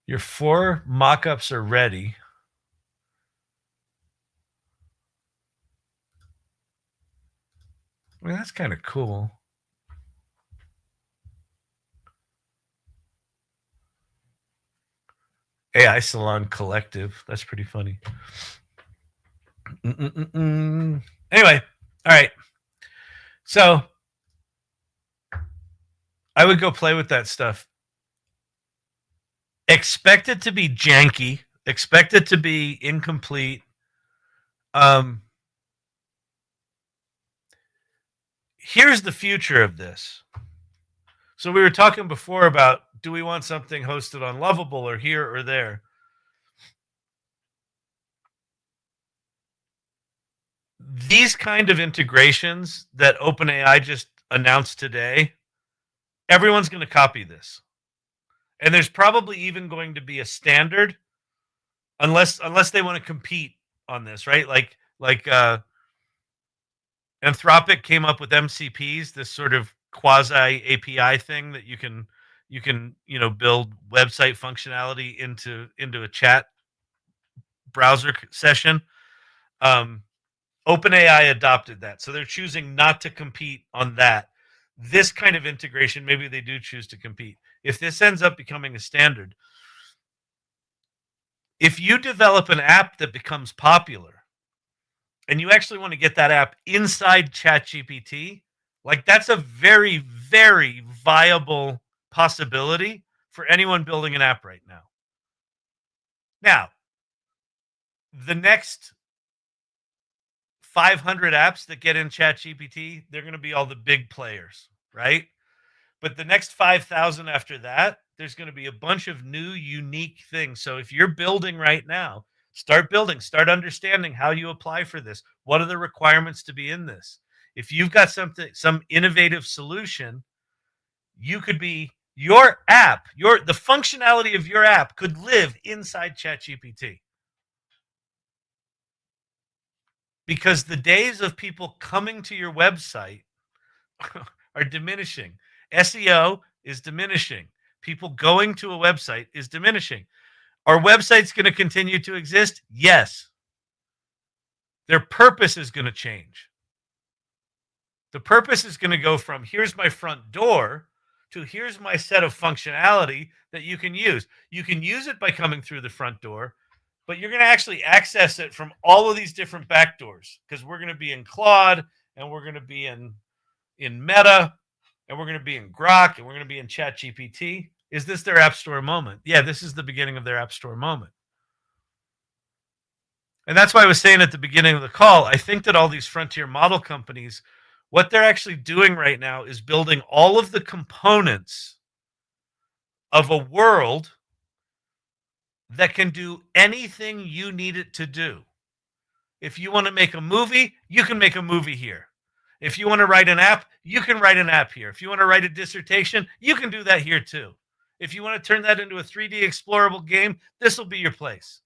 Your 4 mock-ups are ready. I mean, that's kind of cool. AI Salon Collective. That's pretty funny. Anyway, all right. So I would go play with that stuff. Expect it to be janky. Expect it to be incomplete. Here's the future of this. So we were talking before about, do we want something hosted on Lovable or here or there? These kind of integrations that OpenAI just announced today, everyone's going to copy this. And there's probably even going to be a standard, unless they want to compete on this, right? Like Anthropic came up with MCPs, this sort of quasi API thing that you can build website functionality into a chat browser session. OpenAI adopted that, so they're choosing not to compete on that. This kind of integration, maybe they do choose to compete. If this ends up becoming a standard, if you develop an app that becomes popular and you actually want to get that app inside ChatGPT, like that's a very, very viable possibility for anyone building an app right now. Now, the next 500 apps that get in ChatGPT, they're going to be all the big players, right? But the next 5,000 after that, there's going to be a bunch of new, unique things. So if you're building right now, start building, start understanding how you apply for this. What are the requirements to be in this? If you've got some innovative solution, you could be your app, the functionality of your app could live inside ChatGPT. Because the days of people coming to your website are diminishing. SEO is diminishing. People going to a website is diminishing. Are websites going to continue to exist? Yes. Their purpose is going to change. The purpose is going to go from here's my front door to here's my set of functionality that you can use. You can use it by coming through the front door, but you're going to actually access it from all of these different back doors, because we're going to be in Claude, and we're going to be in Meta, and we're going to be in Grok, and we're going to be in ChatGPT. Is this their App Store moment? Yeah, this is the beginning of their App Store moment. And that's why I was saying at the beginning of the call, I think that all these frontier model companies, what they're actually doing right now is building all of the components of a world that can do anything you need it to do. If you want to make a movie, you can make a movie here. If you want to write an app, you can write an app here. If you want to write a dissertation, you can do that here too. If you want to turn that into a 3D explorable game, this will be your place.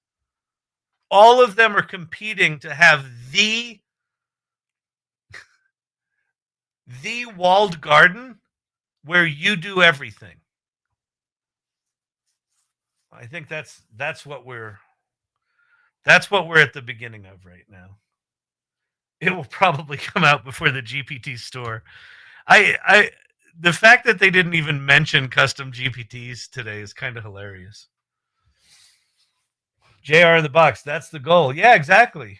All of them are competing to have the walled garden where you do everything. I think that's what we're at the beginning of right now. It will probably come out before the GPT store. The fact that they didn't even mention custom GPTs today is kind of hilarious. JR in the box, that's the goal. Yeah, exactly.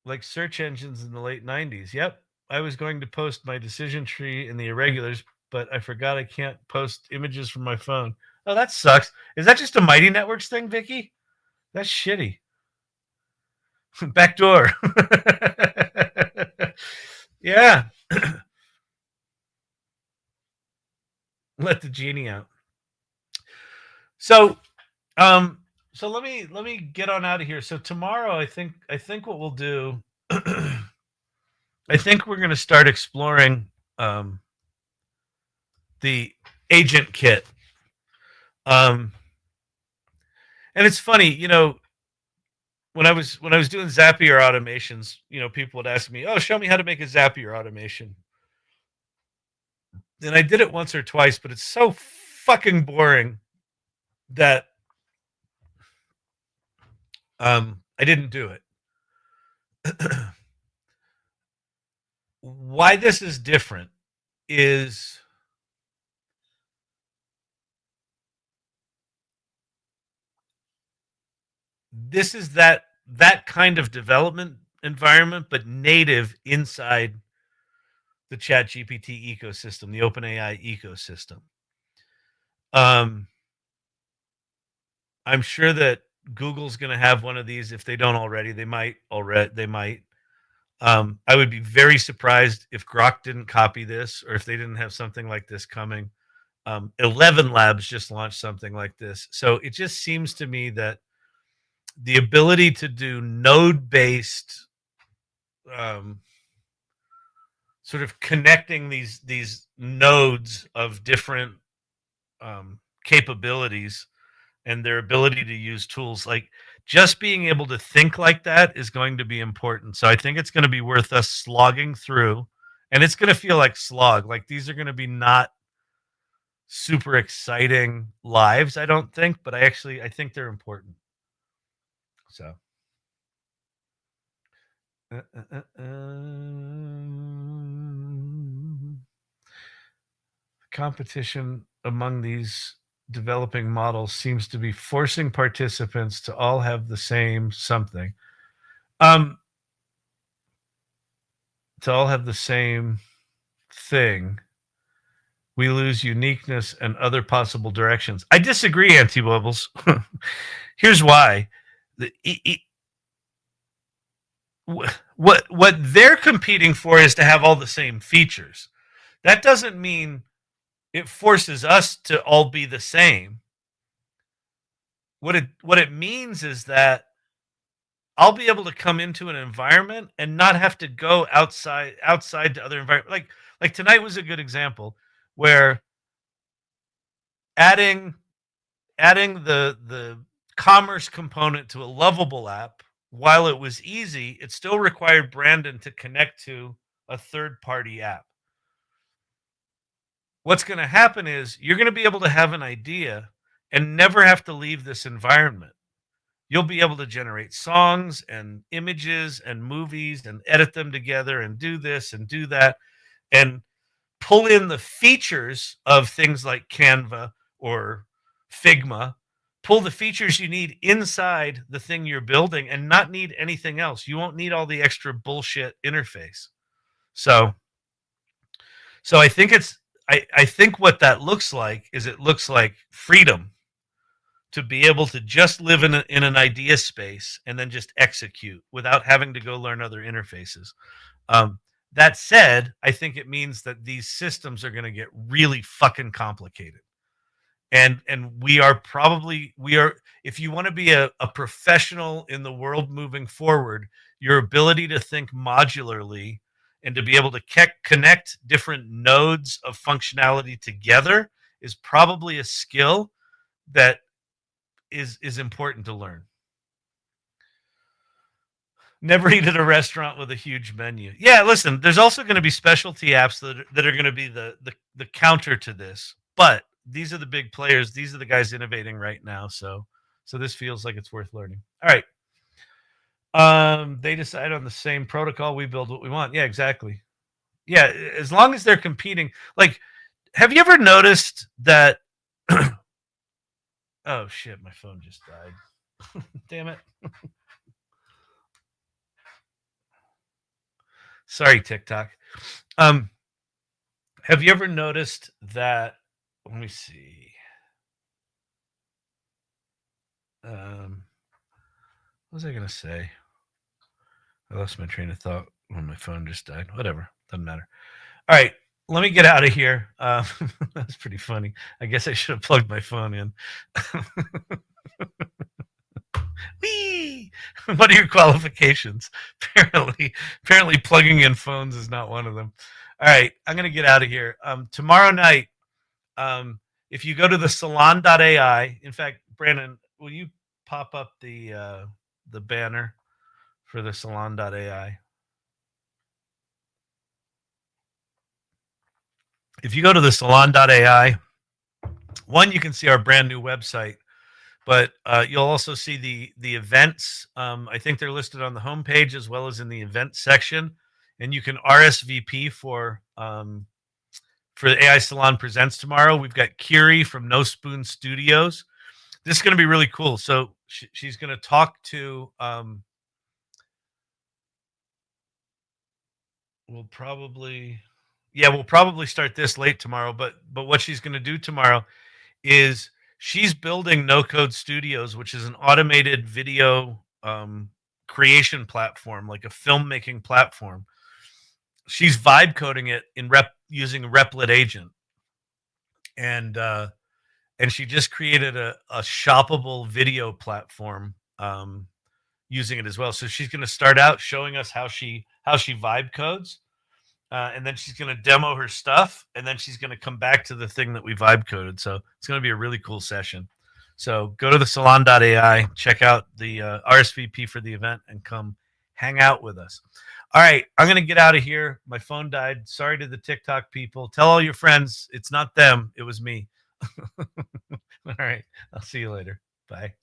Like search engines in the late 90s. Yep. I was going to post my decision tree in the irregulars, but I forgot I can't post images from my phone. Oh, that sucks. Is that just a Mighty Networks thing, Vicky? That's shitty. Backdoor. Yeah. Let the genie out. So let me get on out of here. So tomorrow, I think what we'll do, I think we're going to start exploring the agent kit. And it's funny, you know, when I was doing Zapier automations, you know, people would ask me, "Oh, show me how to make a Zapier automation." And I did it once or twice, but it's so fucking boring that I didn't do it. Why this is different is this is that kind of development environment, but native inside the Chatgpt ecosystem, the OpenAI ecosystem. I'm sure that Google's going to have one of these. If they don't already, they might. I would be very surprised if Grok didn't copy this, or if they didn't have something like this coming. 11 Labs just launched something like this. So it just seems to me that the ability to do node-based sort of connecting these nodes of different capabilities and their ability to use tools, like just being able to think like that is going to be important. So I think it's going to be worth us slogging through, and it's going to feel like slog. Like these are going to be not super exciting lives, I don't think, but I think they're important. So competition among these developing models seems to be forcing participants to all have the same something. To all have the same thing. We lose uniqueness and other possible directions. I disagree, Anti-Bubbles. Here's why. What they're competing for is to have all the same features. That doesn't mean it forces us to all be the same. What it means is that I'll be able to come into an environment and not have to go outside to other environments. Like tonight was a good example where adding the commerce component to a Lovable app, while it was easy, it still required Brandon to connect to a third-party app. What's going to happen is you're going to be able to have an idea and never have to leave this environment. You'll be able to generate songs and images and movies and edit them together and do this and do that and pull in the features of things like Canva or Figma, pull the features you need inside the thing you're building and not need anything else. You won't need all the extra bullshit interface. So I think I think what that looks like is it looks like freedom to be able to just live in an idea space and then just execute without having to go learn other interfaces. That said, I think it means that these systems are going to get really fucking complicated. And we are, if you want to be a professional in the world moving forward, your ability to think modularly and to be able to connect different nodes of functionality together is probably a skill that is important to learn. Never eat at a restaurant with a huge menu. Yeah, listen, there's also going to be specialty apps that are going to be the counter to this. But these are the big players. These are the guys innovating right now. So this feels like it's worth learning. All right. They decide on the same protocol. We build what we want. Yeah, exactly. Yeah, as long as they're competing. Like, have you ever noticed that? Oh shit, my phone just died. Damn it. Sorry, TikTok. Have you ever noticed that? Let me see. What was I gonna say? I lost my train of thought when my phone just died. Whatever, doesn't matter. All right, let me get out of here. That's pretty funny. I guess I should have plugged my phone in. Whee! What are your qualifications? Apparently plugging in phones is not one of them. All right, I'm going to get out of here. Tomorrow night, if you go to the salon.ai, in fact, Brandon, will you pop up the banner for the salon.ai? If you go to the salon.ai, one, you can see our brand new website, but you'll also see the events. I think they're listed on the homepage as well as in the event section, and you can RSVP for the AI Salon Presents tomorrow. We've got Kiri from No Spoon Studios. This is going to be really cool. So she's going to talk to. We'll probably start this late tomorrow. But what she's going to do tomorrow is she's building No Code Studios, which is an automated video creation platform, like a filmmaking platform. She's vibe coding it using a Replit agent, and she just created a shoppable video platform using it as well. So she's going to start out showing us how she vibe codes, and then she's going to demo her stuff, and then she's going to come back to the thing that we vibe coded. So it's going to be a really cool session. So go to the salon.ai, check out the RSVP for the event, and come hang out with us. All right, I'm going to get out of here. My phone died. Sorry to the TikTok people. Tell all your friends it's not them. It was me. All right, I'll see you later. Bye.